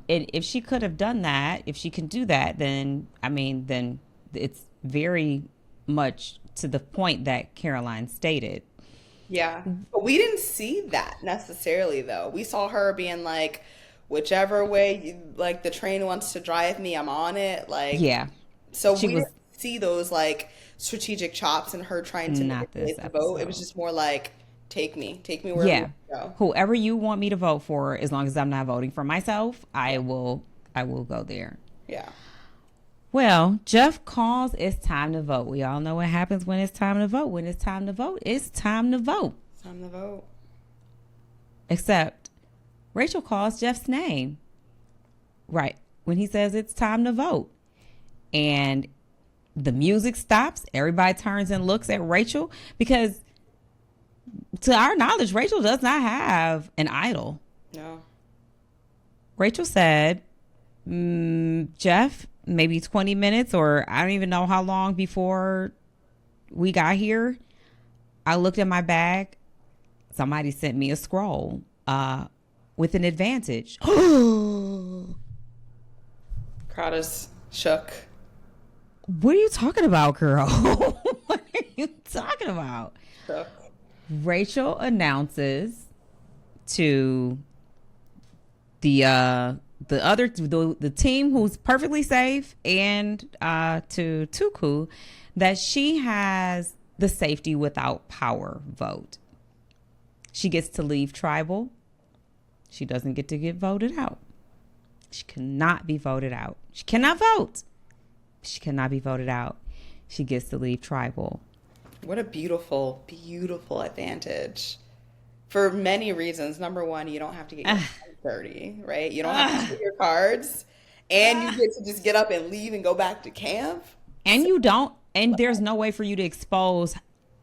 if she could have done that, if she can do that, then then it's very much to the point that Caroline stated. Yeah. But we didn't see that necessarily, though. We saw her being like, whichever way like the train wants to drive me, I'm on it. Like, yeah. So we didn't see those like strategic chops and her trying to manipulate the vote. It was just more like, take me where we go. Whoever you want me to vote for, as long as I'm not voting for myself, I will go there. Yeah. Well, Jeff calls it's time to vote. We all know what happens when it's time to vote. When it's time to vote, it's time to vote. It's time to vote. Except Rachel calls Jeff's name. Right. When he says it's time to vote. And the music stops. Everybody turns and looks at Rachel because to our knowledge, Rachel does not have an idol. No. Rachel said, Jeff, maybe 20 minutes or I don't even know how long before we got here, I looked at my bag. Somebody sent me a scroll with an advantage. Crowd is shook. What are you talking about, girl? What are you talking about? Shook. Rachel announces to the team who's perfectly safe and to Tuku that she has the safety without power vote. She gets to leave tribal. She doesn't get to get voted out. She cannot be voted out. She cannot vote. She cannot be voted out. She gets to leave tribal. What a beautiful, beautiful advantage. For many reasons. Number one, you don't have to get your cards dirty, right? You don't have to do your cards. And you get to just get up and leave and go back to camp. And you don't, and there's no way for you to expose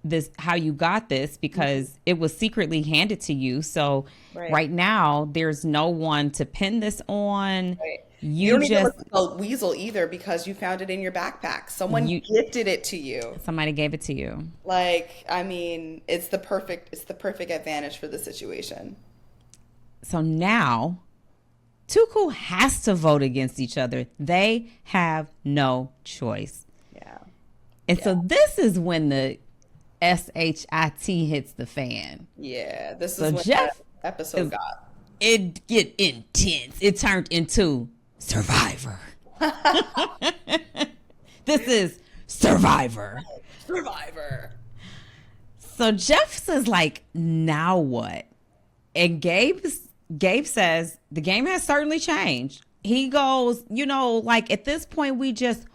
this, how you got this, because it was secretly handed to you. So right now, there's no one to pin this on. Right. You don't just even look like a weasel either because you found it in your backpack. Someone gifted it to you. Somebody gave it to you. Like, I mean, it's the perfect advantage for the situation. So now, Tuku has to vote against each other. They have no choice. Yeah. And so this is when the SHIT hits the fan. Yeah. This So is when Jeff that episode got. It get intense. It turned into Survivor. This is Survivor. Survivor. So Jeff says, like, now what? And Gabe says, the game has certainly changed. He goes, like, at this point, we just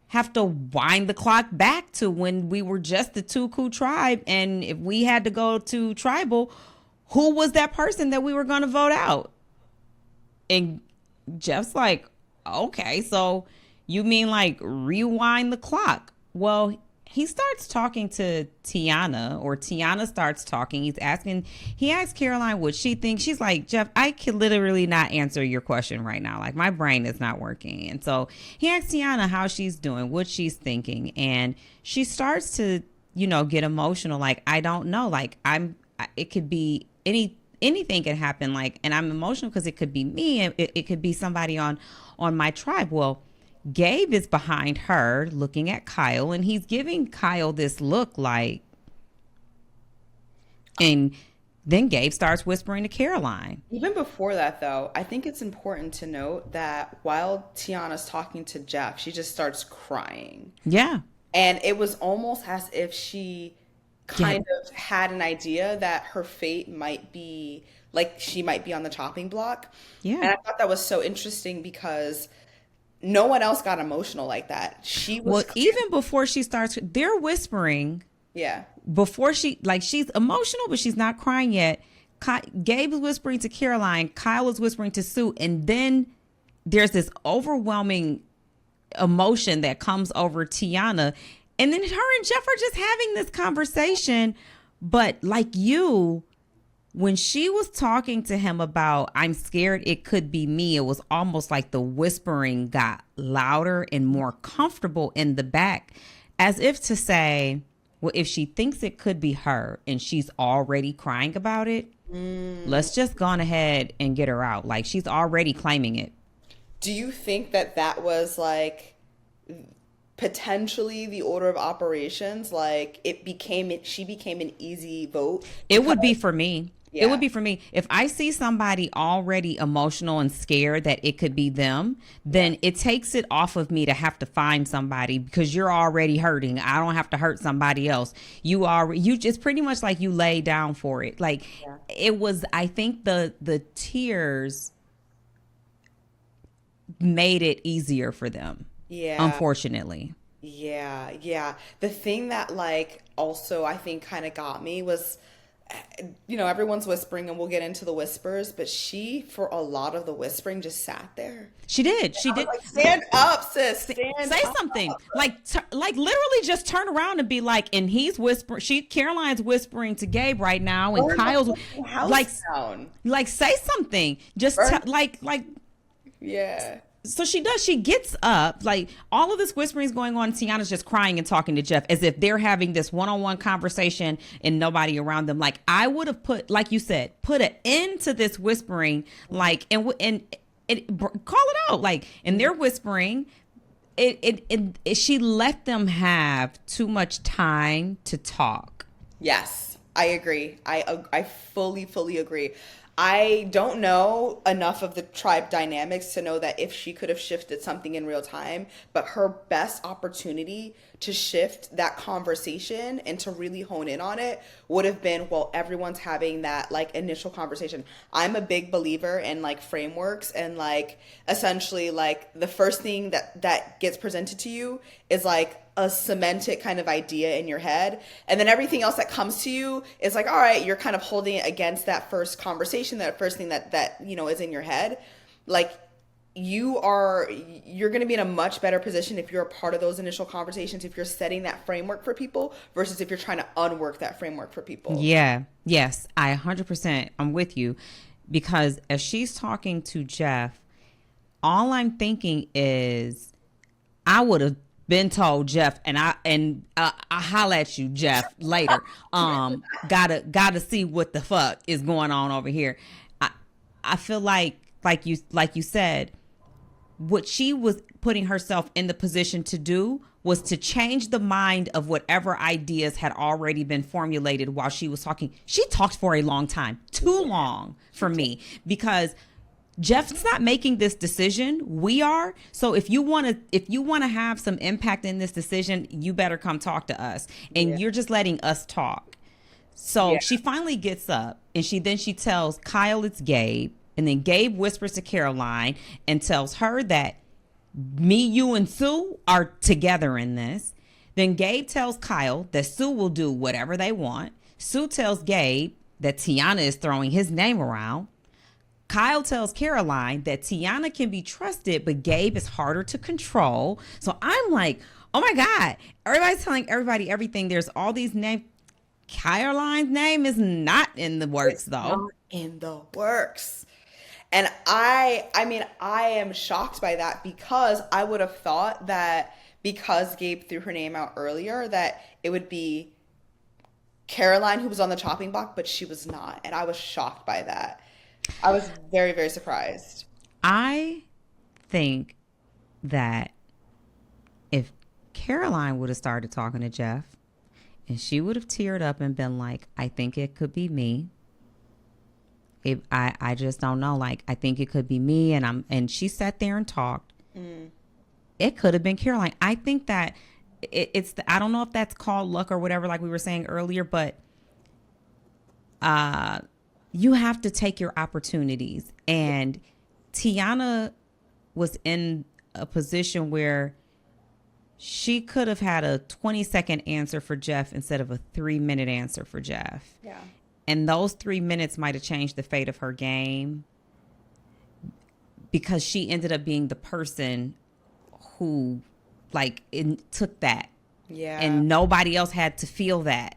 have to wind the clock back to when we were just the Tuku tribe. And if we had to go to tribal, who was that person that we were going to vote out? And Jeff's like, okay, so you mean like rewind the clock? Well, he starts talking to Tiana, or Tiana starts talking. He asks Caroline what she thinks. She's like, Jeff, I can literally not answer your question right now. Like, my brain is not working. And so he asks Tiana how she's doing, what she's thinking. And she starts to, get emotional. Like, I don't know. Like, it could be anything could happen. Like, and I'm emotional because it could be me. And it could be somebody on my tribe. Well, Gabe is behind her looking at Kyle, and he's giving Kyle this look like, and then Gabe starts whispering to Caroline. Even before that, though, I think it's important to note that while Tiana's talking to Jeff, she just starts crying. Yeah. And it was almost as if she kind of had an idea that her fate might be, like, she might be on the chopping block. Yeah. And I thought that was so interesting because no one else got emotional like that. She was even before she starts, they're whispering. Yeah. Before she's emotional, but she's not crying yet. Gabe is whispering to Caroline. Kyle is whispering to Sue. And then there's this overwhelming emotion that comes over Tiana. And then her and Jeff are just having this conversation. But like you, when she was talking to him about, I'm scared it could be me, it was almost like the whispering got louder and more comfortable in the back, as if to say, well, if she thinks it could be her and she's already crying about it, let's just go on ahead and get her out. Like, she's already claiming it. Do you think that that was like potentially the order of operations? Like she became an easy vote? It would be for me. Yeah. It would be for me. If I see somebody already emotional and scared that it could be them, then it takes it off of me to have to find somebody, because you're already hurting. I don't have to hurt somebody else. It's pretty much like you lay down for it. Like, it was, I think the tears made it easier for them. Yeah. Unfortunately. Yeah. The thing that like also I think kind of got me was, everyone's whispering and we'll get into the whispers, but she, for a lot of the whispering, just sat there. She did. Like, stand up, sis. Say something. Like literally just turn around and be like, and he's whispering. Caroline's whispering to Gabe right now, and Kyle's like, say something. Just yeah. So she does. She gets up. Like, all of this whispering is going on. Tiana's just crying and talking to Jeff as if they're having this one-on-one conversation and nobody around them. Like, I would have put, like you said, put an end to this whispering. Like, and call it out. Like, and they're whispering. She let them have too much time to talk. Yes, I agree. I fully agree. I don't know enough of the tribe dynamics to know that if she could have shifted something in real time, but her best opportunity to shift that conversation and to really hone in on it would have been while everyone's having that like initial conversation. I'm a big believer in like frameworks, and like essentially like the first thing that gets presented to you is like a cemented kind of idea in your head, and then everything else that comes to you is like, all right, you're kind of holding it against that first conversation, that first thing that is in your head. Like, you're going to be in a much better position if you're a part of those initial conversations, if you're setting that framework for people versus if you're trying to unwork that framework for people. Yes, I 100%, I'm with you, because as she's talking to Jeff, all I'm thinking is, I would have been told Jeff, and I holla at you, Jeff, later. Gotta see what the fuck is going on over here. I feel like you said, what she was putting herself in the position to do was to change the mind of whatever ideas had already been formulated while she was talking. She talked for a long time, too long for me, because Jeff's not making this decision. We are. So if you want to have some impact in this decision, you better come talk to us. And you're just letting us talk. So she finally gets up, and she tells Kyle it's Gabe. And then Gabe whispers to Caroline and tells her that me, you, and Sue are together in this. Then Gabe tells Kyle that Sue will do whatever they want. Sue tells Gabe that Tiana is throwing his name around. Kyle tells Caroline that Tiana can be trusted, but Gabe is harder to control. So I'm like, oh my God, everybody's telling everybody everything. There's all these names. Caroline's name is not in the works, though. Not in the works. And I am shocked by that, because I would have thought that because Gabe threw her name out earlier, that it would be Caroline who was on the chopping block, but she was not. And I was shocked by that. I was very, very surprised. I think that if Caroline would have started talking to Jeff, and she would have teared up and been like, I think it could be me. I just don't know. Like, I think it could be me. And she sat there and talked. It could have been Caroline. I think that I don't know if that's called luck or whatever, like we were saying earlier, but you have to take your opportunities. And Tiana was in a position where she could have had a 20-second answer for Jeff instead of a 3-minute answer for Jeff. Yeah. And those 3 minutes might have changed the fate of her game, because she ended up being the person who took that. Yeah. And nobody else had to feel that.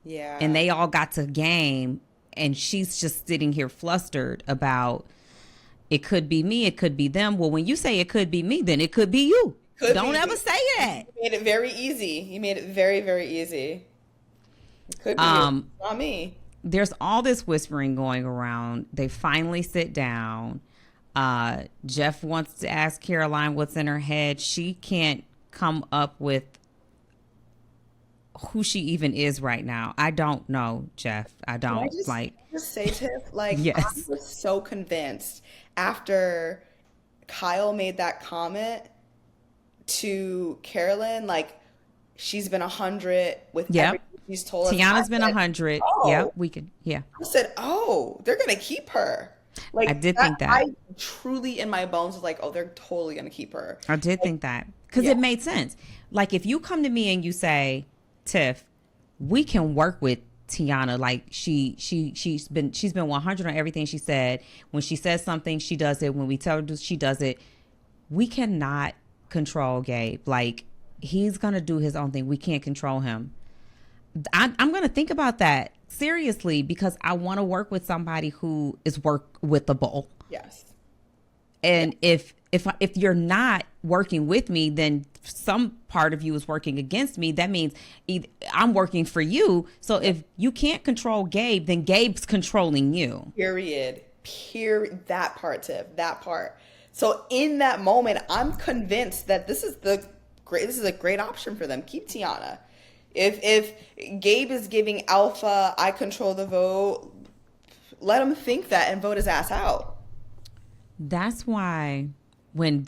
Yeah. And they all got to game. and she's just sitting here flustered about it could be me, it could be them. Well, when you say it could be me, then it could be you. Don't ever say that. You made it very easy. You made it very, very easy. It could be you, not me. There's all this whispering going around. They finally sit down. Jeff wants to ask Caroline what's in her head. She can't come up with who she even is right now. I don't know, Jeff. I don't. Just say, Tiff, like, yes. I was so convinced after Kyle made that comment to Carolyn, like, she's been 100 with everything she's told us. Tiana's been 100. Oh. Yeah, we could. Yeah. I said, oh, they're gonna keep her. Like, I did think that. I truly, in my bones, was like, oh, they're totally gonna keep her. I did think that because it made sense. Like, if you come to me and you say, Tiff, we can work with Tiana. Like, she's been 100 on everything she said. When she says something, she does it. When we tell her to, she does it. We cannot control Gabe. Like, he's gonna do his own thing. We can't control him. I'm gonna think about that seriously because I want to work with somebody who is work with the bull. Yes. And if you're not working with me, then some part of you is working against me. That means I'm working for you. So if you can't control Gabe, then Gabe's controlling you. Period. That part, Tiff. That part. So in that moment, I'm convinced that this is a great option for them. Keep Tiana. If Gabe is giving alpha, I control the vote, let him think that and vote his ass out. That's why when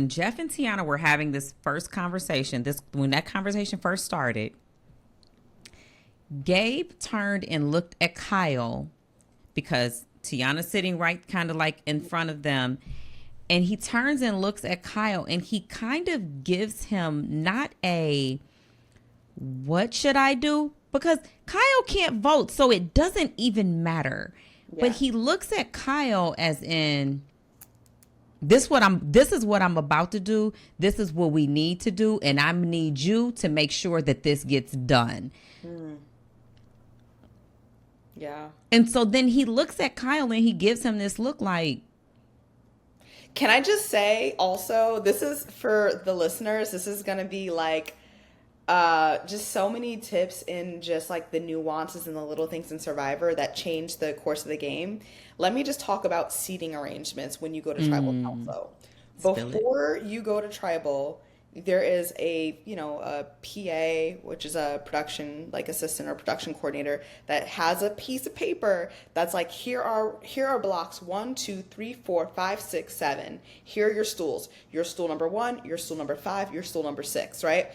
Jeff and Tiana were having this first conversation, when that conversation first started, Gabe turned and looked at Kyle because Tiana's sitting right kind of like in front of them. And he turns and looks at Kyle and he kind of gives him not a what should I do? Because Kyle can't vote, so it doesn't even matter. Yeah. But he looks at Kyle as in this is what I'm about to do. This is what we need to do, and I need you to make sure that this gets done. Yeah. And so then he looks at Kyle and he gives him this look like, can I just say also, this is for the listeners, this is going to be like just so many tips in just like the nuances and the little things in Survivor that change the course of the game. Let me just talk about seating arrangements when you go to Tribal Council. Before you go to Tribal, there is a PA, which is a production like assistant or production coordinator that has a piece of paper that's like, here are blocks 1, 2, 3, 4, 5, 6, 7. Here are your stools. Your stool number 1, your stool number 5, your stool number 6, right?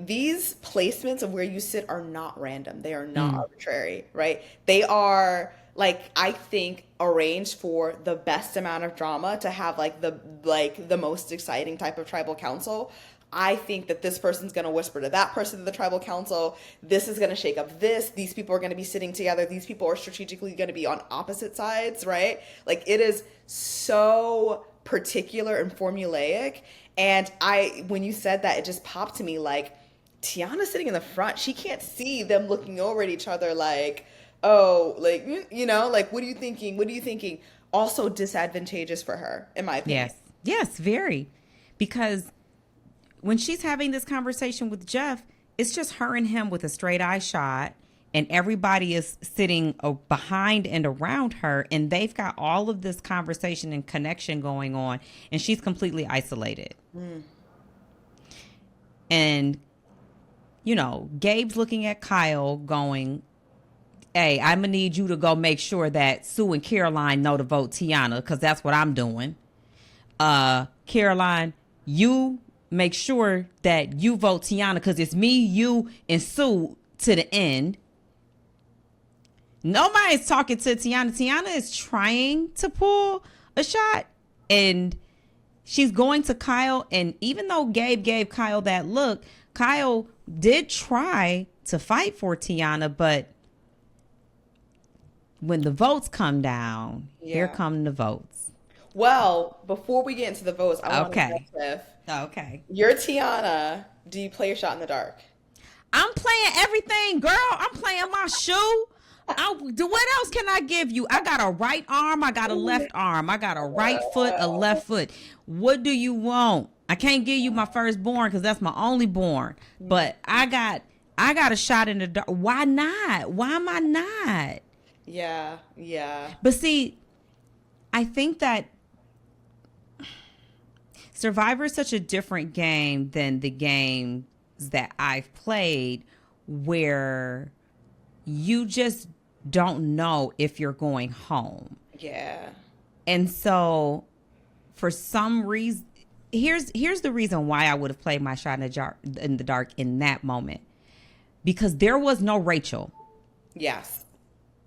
These placements of where you sit are not random. They are not arbitrary, right? They are like, I think, arranged for the best amount of drama to have like the most exciting type of tribal council. I think that this person's going to whisper to that person in the tribal council. This is going to shake up this. These people are going to be sitting together. These people are strategically going to be on opposite sides, right? Like, it is so particular and formulaic. And when you said that, it just popped to me like, Tiana's sitting in the front. She can't see them looking over at each other like, oh, like, like, what are you thinking? What are you thinking? Also disadvantageous for her, in my opinion. Yes, very. Because when she's having this conversation with Jeff, it's just her and him with a straight eye shot, and everybody is sitting behind and around her, and they've got all of this conversation and connection going on, and she's completely isolated. And Gabe's looking at Kyle going, hey, I'm going to need you to go make sure that Sue and Caroline know to vote Tiana, because that's what I'm doing. Caroline, you make sure that you vote Tiana, because it's me, you, and Sue to the end. Nobody's talking to Tiana. Tiana is trying to pull a shot, and she's going to Kyle. And even though Gabe gave Kyle that look, Kyle did try to fight for Tiana, but when the votes come down, here come the votes. Well, before we get into the votes, I want to know, Okay. You're Tiana. Do you play your shot in the dark? I'm playing everything, girl. I'm playing my shoe. What else can I give you? I got a right arm. I got a left arm. I got a right foot, a left foot. What do you want? I can't give you my firstborn because that's my only born. But I got a shot in the dark. Why not? Why am I not? Yeah. But see, I think that Survivor is such a different game than the games that I've played, where you just don't know if you're going home. Yeah. And so for some reason, here's the reason why I would have played my shot in the dark in that moment. Because there was no Rachel. Yes.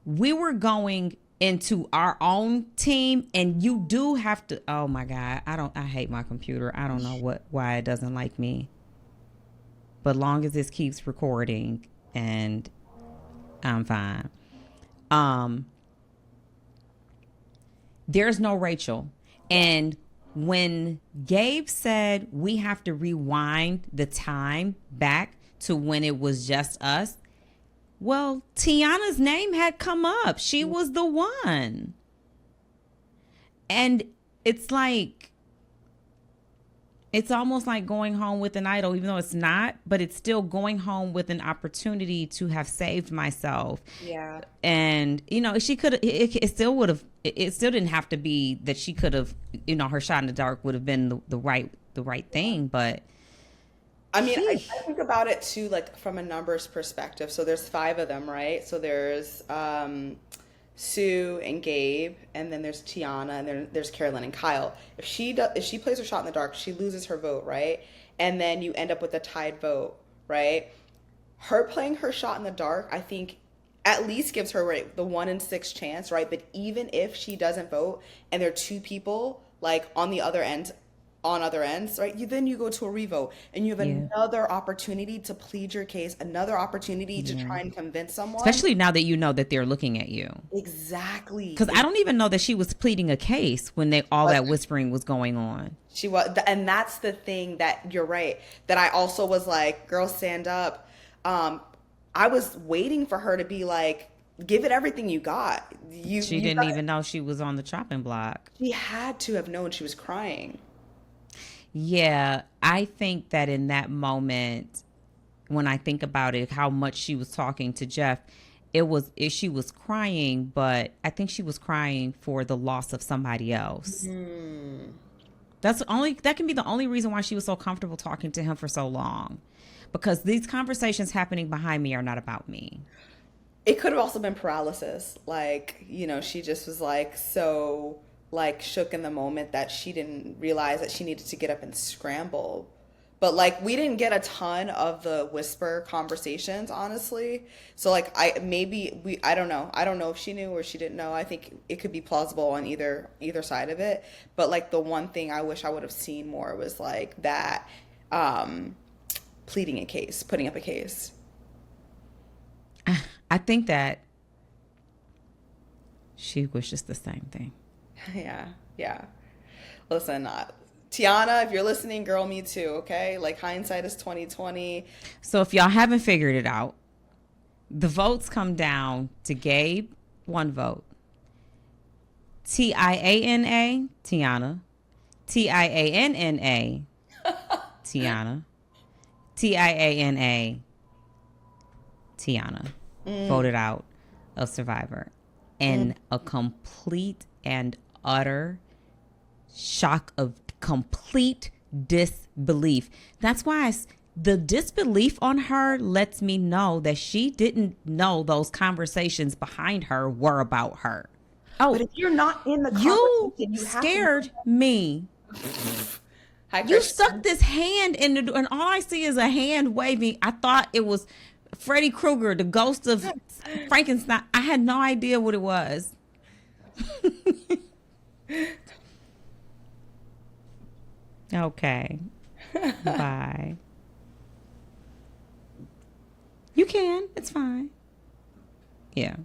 We were going into our own team, and you do have to, oh my God, I hate my computer. I don't know why it doesn't like me. But long as this keeps recording, and I'm fine. There's no Rachel. And when Gabe said we have to rewind the time back to when it was just us, well, Tiana's name had come up. She was the one. And it's like, it's almost like going home with an idol, even though it's not, but it's still going home with an opportunity to have saved myself. Yeah. And, she could, it still would have, it still didn't have to be that she could have, her shot in the dark would have been the right thing. But I mean, I think about it too, like from a numbers perspective. So there's 5 of them, right? So there's Sue and Gabe, and then there's Tiana, and then there's Carolyn and Kyle. If she plays her shot in the dark, she loses her vote, right? And then you end up with a tied vote, right? Her playing her shot in the dark, I think, at least gives her the 1 in 6 chance, right? But even if she doesn't vote, and there are 2 people like on other ends, right? Then you go to a revote, and you have another opportunity to plead your case, another opportunity to try and convince someone. Especially now that you know that they're looking at you. Exactly. Because I don't even know that she was pleading a case when all that whispering was going on. She was, and that's the thing that you're right. That I also was like, girl, stand up. I was waiting for her to be like, give it everything you got. She didn't even know she was on the chopping block. She had to have known she was crying. Yeah, I think that in that moment, when I think about it, how much she was talking to Jeff, she was crying, but I think she was crying for the loss of somebody else. That can be the only reason why she was so comfortable talking to him for so long, because these conversations happening behind me are not about me. It could have also been paralysis. Like, she just was like so like shook in the moment that she didn't realize that she needed to get up and scramble. But like, we didn't get a ton of the whisper conversations, honestly. So like, I don't know. I don't know if she knew or she didn't know. I think it could be plausible on either side of it. But like, the one thing I wish I would have seen more was like that, pleading a case, putting up a case. I think that she wishes the same thing. Yeah. Listen, Tiana, if you're listening, girl, me too, okay? Like, hindsight is 2020. So if y'all haven't figured it out, the votes come down to Gabe, 1 vote. Tiana, Tiana. Tianna, Tiana. Tiana, Tiana. Voted out of Survivor. And a complete and utter shock of complete disbelief. That's why the disbelief on her lets me know that she didn't know those conversations behind her were about her. Oh, but if you're not in the conversation, you scared me. You stuck this hand in the door, and all I see is a hand waving. I thought it was Freddy Krueger, the ghost of Frankenstein. I had no idea what it was. Okay. Bye. You can. It's fine. Yeah.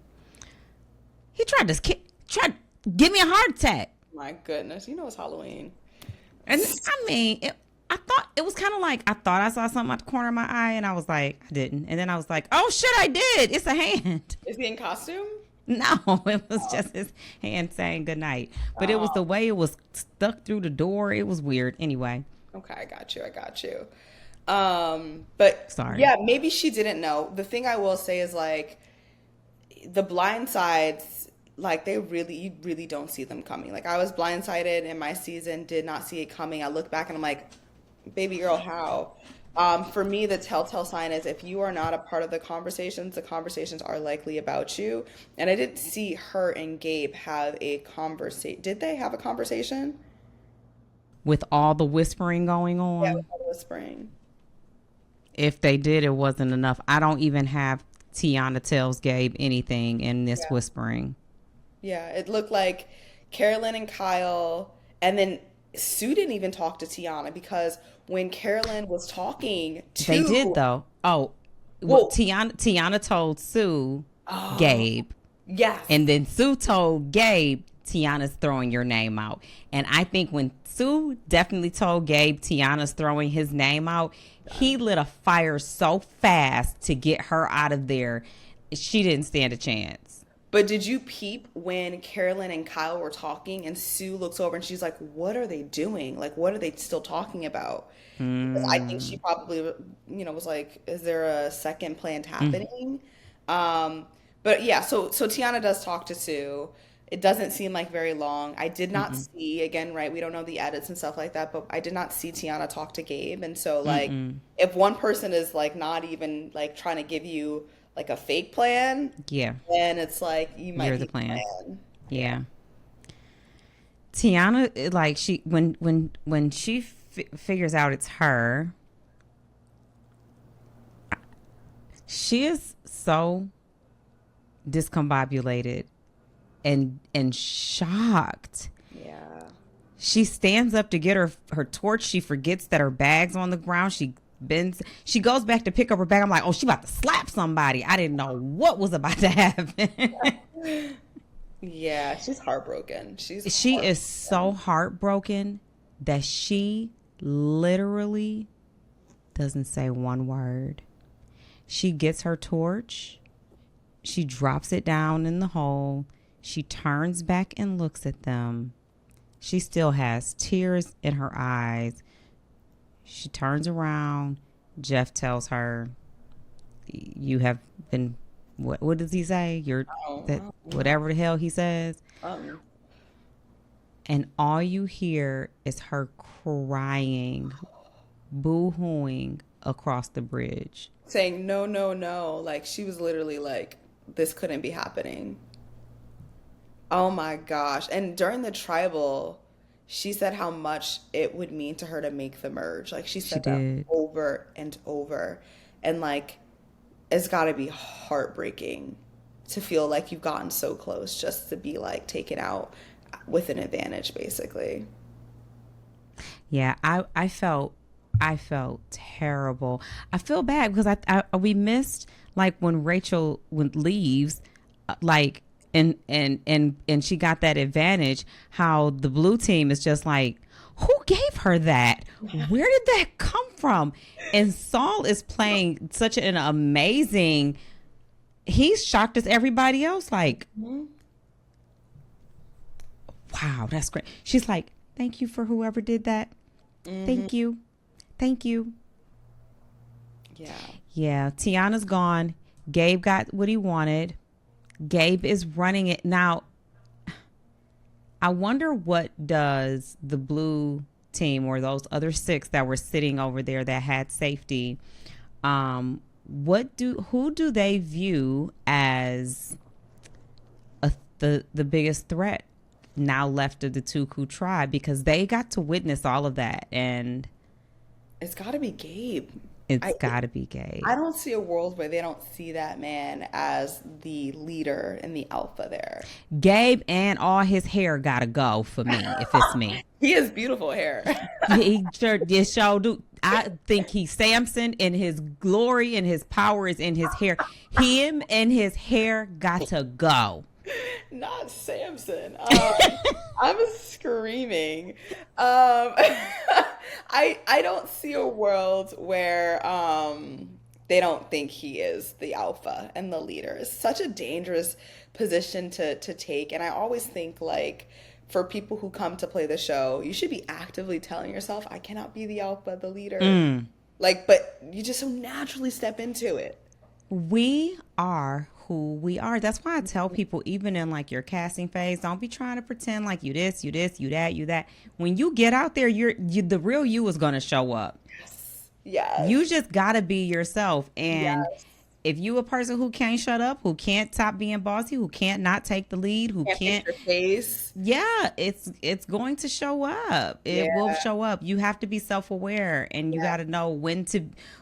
He tried to give me a heart attack. My goodness. It's Halloween. And I mean, I thought it was kind of like I thought I saw something at the corner of my eye, and I was like, I didn't. And then I was like, oh shit, I did. It's a hand. Is he in costume? No, it was just his hand saying goodnight. But it was the way it was stuck through the door. It was weird. Anyway. Okay, I got you. But Sorry. yeah, maybe she didn't know. The thing I will say is like the blind sides, like you really don't see them coming. Like I was blindsided in my season, did not see it coming. I look back and I'm like, baby girl, how? For me, the telltale sign is if you are not a part of the conversations are likely about you. And I didn't see her and Gabe have a conversation. Did they have a conversation? With all the whispering going on? Yeah, with all the whispering. If they did, it wasn't enough. I don't even have Tiana tells Gabe anything in this whispering. Yeah, it looked like Carolyn and Kyle, and then Sue didn't even talk to Tiana because when Carolyn was talking to... They did, though. Oh, well, Tiana told Sue Gabe. Yes. And then Sue told Gabe, Tiana's throwing your name out. And I think when Sue definitely told Gabe Tiana's throwing his name out, he lit a fire so fast to get her out of there. She didn't stand a chance. But did you peep when Carolyn and Kyle were talking and Sue looks over and she's like, what are they doing? Like, what are they still talking about? Because I think she probably, was like, is there a second planned happening? But yeah, so Tiana does talk to Sue. It doesn't seem like very long. I did not see, again, right, we don't know the edits and stuff like that, but I did not see Tiana talk to Gabe. And so, like, if one person is, like, not even, like, trying to give you, like, a fake plan, then it's like, you might You're be the plan. Yeah. Tiana, like, she, when she figures out it's her, she is so discombobulated and shocked. Yeah. She stands up to get her torch. She forgets that her bag's on the ground. She bends. She goes back to pick up her bag. I'm like, oh, she about to slap somebody. I didn't know what was about to happen. Yeah, she's heartbroken. She is so heartbroken that she literally doesn't say one word. She gets her torch. She drops it down in the hole. She turns back and looks at them. She still has tears in her eyes. She turns around. Jeff tells her, you have been, what does he say? Whatever the hell he says. And all you hear is her crying, boo-hooing across the bridge. Saying, no, no, no. Like, she was literally like, this couldn't be happening. Oh my gosh. And during the tribal, she said how much it would mean to her to make the merge. Like, she said that over and over. And like, it's got to be heartbreaking to feel like you've gotten so close just to be like taken out with an advantage, basically. Yeah, I felt terrible. I feel bad because we missed like when Rachel leaves, like and she got that advantage. How the blue team is just like, who gave her that? Where did that come from? And Saul is playing such an amazing. He's shocked as everybody else. Like, wow, that's great. She's like, thank you for whoever did that. Thank you. Yeah. Tiana's gone. Gabe got what he wanted. Gabe is running it now. I wonder what does the blue team or those other 6 that were sitting over there that had safety. Who do they view as the biggest threat now left of the Tuku tribe? Because they got to witness all of that, and it's got to be Gabe. It's got to be Gabe. I don't see a world where they don't see that man as the leader and the alpha there. Gabe and all his hair got to go for me, if it's me. He has beautiful hair. He sure do. I think he's Samson, and his glory and his power is in his hair. Him and his hair got to go. Not Samson. I'm screaming. I don't see a world where they don't think he is the alpha and the leader. It's such a dangerous position to take. And I always think like for people who come to play the show, you should be actively telling yourself, I cannot be the alpha, the leader. Like, but you just so naturally step into it. We are who we are. That's why I tell people, even in like your casting phase, don't be trying to pretend like you this, you that, you that. When you get out there, you the real you is going to show up. Yes. You just got to be yourself. And Yes. if you a person who can't shut up, who can't stop being bossy, who can't not take the lead, who can't fix your face. yeah, it's going to show up. It will show up. You have to be self-aware, and you got to know when to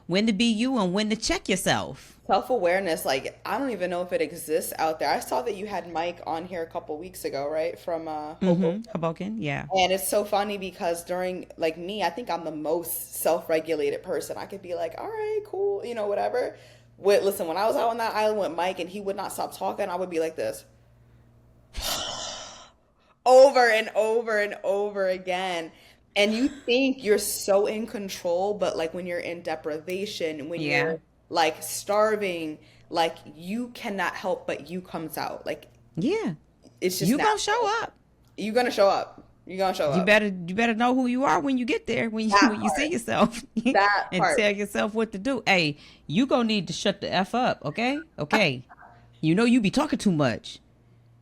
be you and when to check yourself. Self-awareness, like I don't even know if it exists out there. I saw that you had Mike on here a couple weeks ago, right? From Hoboken, yeah. And it's so funny because during like me, I think I'm the most self-regulated person. I could be like, all right, cool, you know, whatever. Listen, when I was out on that island with Mike and he would not stop talking, I would be like this. Over and over and over again. And you think you're so in control, but like when you're in deprivation, when you're like starving, like you cannot help but you comes out. Like it's just you natural. gonna show up. You're gonna show up. You're gonna show up. You better know who you are when you get there, when you see yourself and tell yourself what to do. Hey, you gonna need to shut the F up, okay? Okay. You know you be talking too much.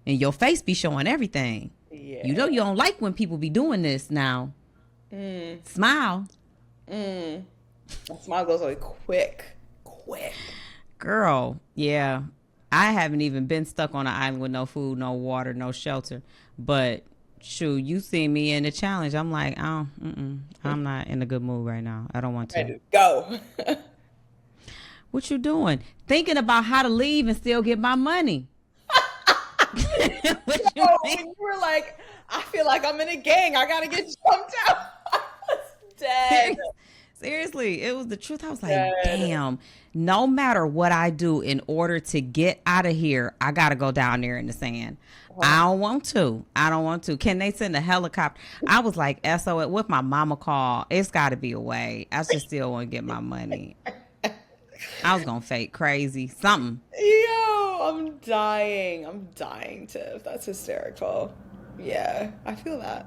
And your face be showing everything. Yeah. You know you don't like when people be doing this now. Smile. That smile goes away quick. Girl, yeah. I haven't even been stuck on an island with no food, no water, no shelter. But shoot, you see me in the challenge. I'm like, oh, I'm not in a good mood right now. I don't want to. Ready to go. What you doing? Thinking about how to leave and still get my money. What you mean? You were like, I feel like I'm in a gang. I gotta get jumped out. I was dead. Seriously, it was the truth. I was like, damn, no matter what I do in order to get out of here, I got to go down there in the sand. I don't want to. Can they send a helicopter? I was like, SOS, what my mama call? It's got to be a way. I just still want to get my money. I was going to fake crazy. Something. Yo, I'm dying, Tiff. That's hysterical. Yeah, I feel that.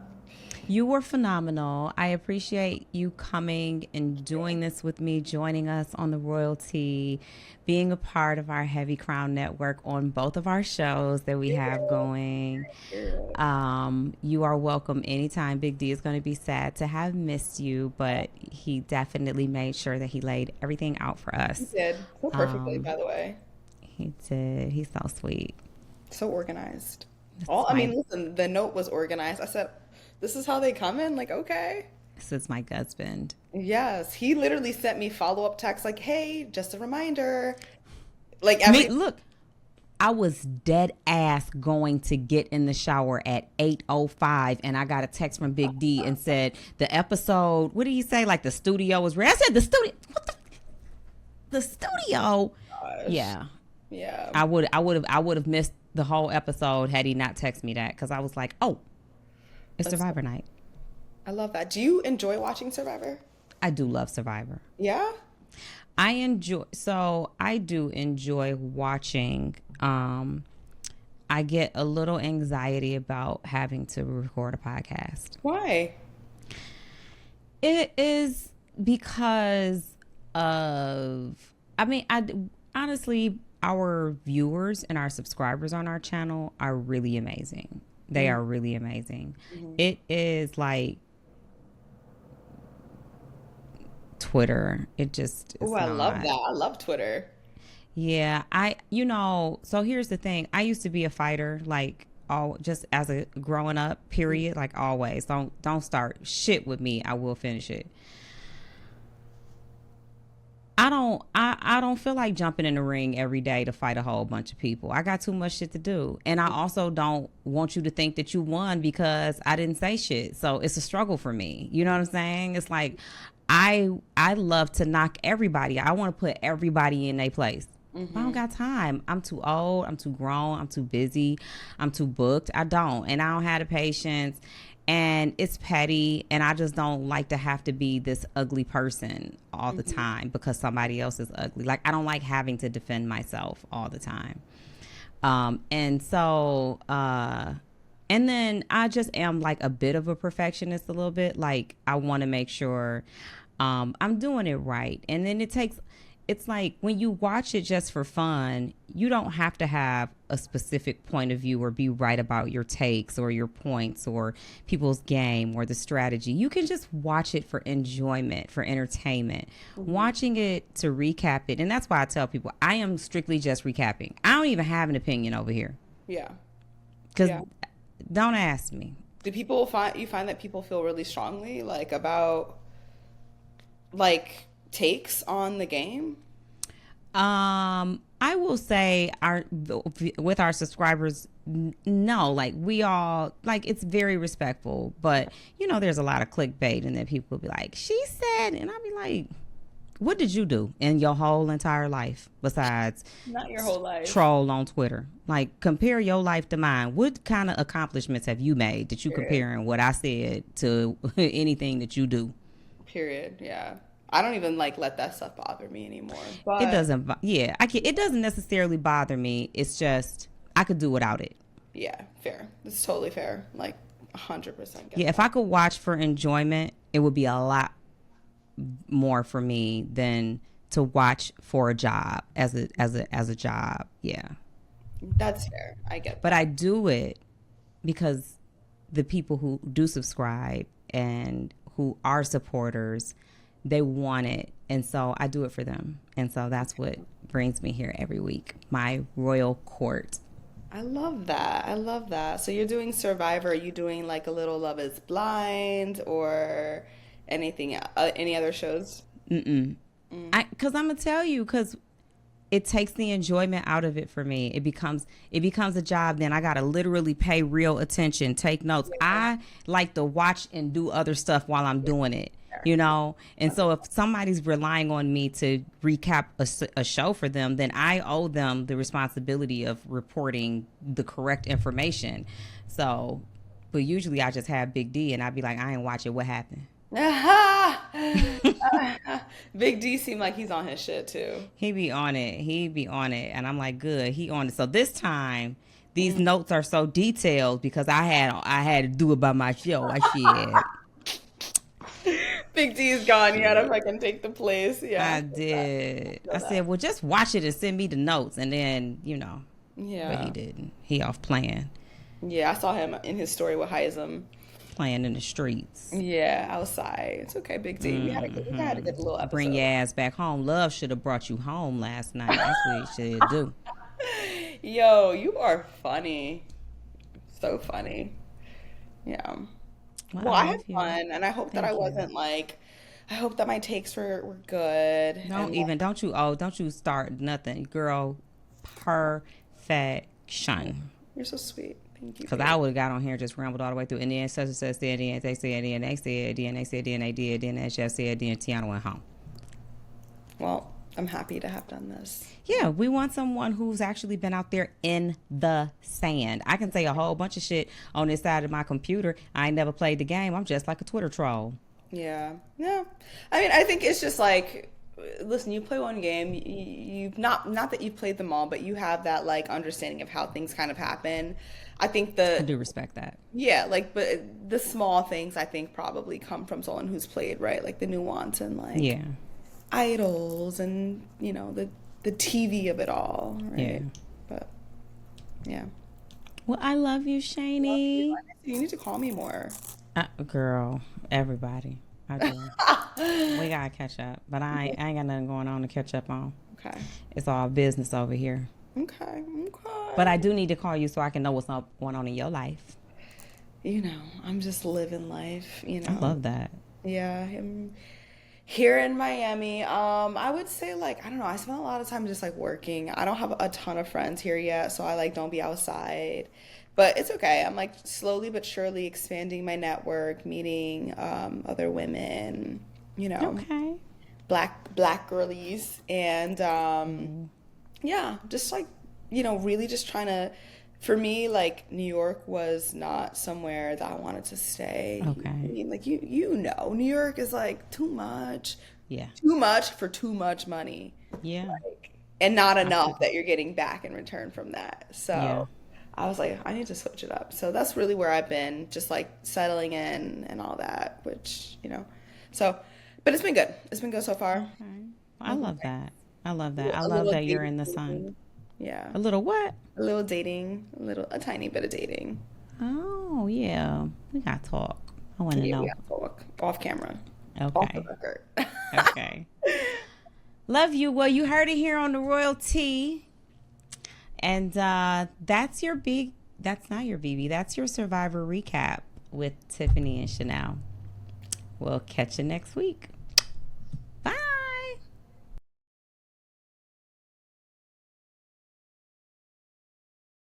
You were phenomenal. I appreciate you coming and doing this with me, joining us on the Royalty, being a part of our Heavy Crown Network on both of our shows that we have going. You are welcome anytime. Big D is going to be sad to have missed you, but he definitely made sure that he laid everything out for us. He did. So perfectly, by the way. He did. He's so sweet. So organized. Listen, the note was organized. I said, this is how they come in? Like, okay. This is my husband. Yes. He literally sent me follow-up texts like, hey, just a reminder. Like, look, I was dead ass going to get in the shower at 8:05 and I got a text from Big D and said the episode, what did he say? Like the studio was ready. I said the studio. What the studio? Gosh. Yeah. Yeah. I would have missed the whole episode had he not texted me that, because I was like, oh, it's Survivor night. I love that. Do you enjoy watching Survivor? I do love Survivor. Yeah? I do enjoy watching. I get a little anxiety about having to record a podcast. Why? It is because honestly, our viewers and our subscribers on our channel are really amazing. They are really amazing. It is like Twitter. It just is I love that. I love Twitter. Yeah, so here's the thing. I used to be a fighter, like just as a growing up, period, like always. Don't start shit with me. I will finish it. I don't feel like jumping in the ring every day to fight a whole bunch of people. I got too much shit to do. And I also don't want you to think that you won because I didn't say shit. So it's a struggle for me. You know what I'm saying? It's like I love to knock everybody. I want to put everybody in their place. I don't got time. I'm too old. I'm too grown. I'm too busy. I'm too booked. I don't have the patience. And it's petty, and I just don't like to have to be this ugly person all the time because somebody else is ugly. Like, I don't like having to defend myself all the time. And so, and then I just am like a bit of a perfectionist a little bit. Like, I want to make sure I'm doing it right. And then it's like when you watch it just for fun, you don't have to have a specific point of view or be right about your takes or your points or people's game or the strategy. You can just watch it for enjoyment, for entertainment, watching it to recap it. And that's why I tell people I am strictly just recapping. I don't even have an opinion over here. Yeah. Because don't ask me. Do people find that people feel really strongly like about like takes on the game? I will say with our subscribers, no, like we all, like, it's very respectful, but you know, there's a lot of clickbait and then people will be like, she said, and I'll be like, what did you do in your whole entire life besides Not your whole life. troll on Twitter? Like, compare your life to mine. What kind of accomplishments have you made that you comparing what I said to anything that you do? Period. Yeah. I don't even like let that stuff bother me anymore. But It doesn't. Yeah, it doesn't necessarily bother me. It's just I could do without it. yeah, fair. It's totally fair. Like 100%. Yeah, if I could watch for enjoyment, it would be a lot more for me than to watch for a job as a job. Yeah, That's fair. I get that. but I do it because the people who do subscribe and who are supporters, they want it, and so I do it for them, and so that's what brings me here every week. My royal court. I love that. I love that. So you're doing Survivor. Are you doing like a little Love is Blind or anything, any other shows? Because I'm gonna tell you, because it takes the enjoyment out of it for me. It becomes a job. Then I gotta literally pay real attention, take notes. I like to watch and do other stuff while I'm doing it, you know. And so if somebody's relying on me to recap a show for them, then I owe them the responsibility of reporting the correct information. So, but usually I just have Big D and I'd be like, I ain't watching what happened. Big D seemed like he's on his shit too. He be on it. And I'm like, good. He on it. So this time, these notes are so detailed because I had to do it by myself. Big D is gone. You gotta fucking take the place. Yeah, I did. I said, well, just watch it and send me the notes. And then, you know. Yeah. But he didn't. He off playing. Yeah, I saw him in his story with Heism. Playing in the streets. Yeah, outside. It's okay, Big D. We had a good little episode. Bring your ass back home. Love should have brought you home last night. That's what he should do. Yo, you are funny. So funny. Yeah. Well, I had fun, and I hope that I wasn't like. I hope that my takes were good. Don't you start nothing, girl. Perfection. You're so sweet. Thank you. Because I would have got on here and just rambled all the way through. And then such and such said, then they said, then they said, then they said, then they did, then that chef said, then Tiana went home. Well, I'm happy to have done this. Yeah, we want someone who's actually been out there in the sand. I can say a whole bunch of shit on this side of my computer. I ain't never played the game. I'm just like a Twitter troll. Yeah. Yeah. I mean, I think it's just like, listen, you play one game, you've not that you've played them all, but you have that like understanding of how things kind of happen. I think I do respect that. Yeah, like, but the small things I think probably come from someone who's played, right? Like the nuance and like idols and, you know, the TV of it all, right? Yeah. But yeah. Well, I love you, Shani. You need to call me more. Girl, everybody. I do. We gotta catch up, but I ain't got nothing going on to catch up on. Okay. It's all business over here. Okay. But I do need to call you so I can know what's going on in your life. You know, I'm just living life, you know. I love that. Yeah. I'm here in Miami. I would say like, I don't know, I spend a lot of time just like working. I don't have a ton of friends here yet, so I like don't be outside. But it's okay. I'm like slowly but surely expanding my network, meeting other women, you know. Okay. Black girlies and yeah, just like, you know, really just trying to For me, like New York was not somewhere that I wanted to stay. I Okay. mean, like you know, New York is like Yeah. too much for too much money, Yeah. like, and not I could. enough that you're getting back in return from that. Yeah. So I was like, I need to switch it up. So that's really where I've been, just like settling in and all that, which, so, but it's been good. It's been good so far. Okay. I love that. I love that. I A love little that you're in the sun. dating. Yeah. A little what? A little dating, a tiny bit of dating. Oh, yeah. We got to talk. I want to Yeah, we know. got to talk off camera, off the Okay. record. Okay. Love you. Well, you heard it here on the Royal Tea. And that's not your BB. That's your Survivor recap with Tiffany and Chanelle. We'll catch you next week.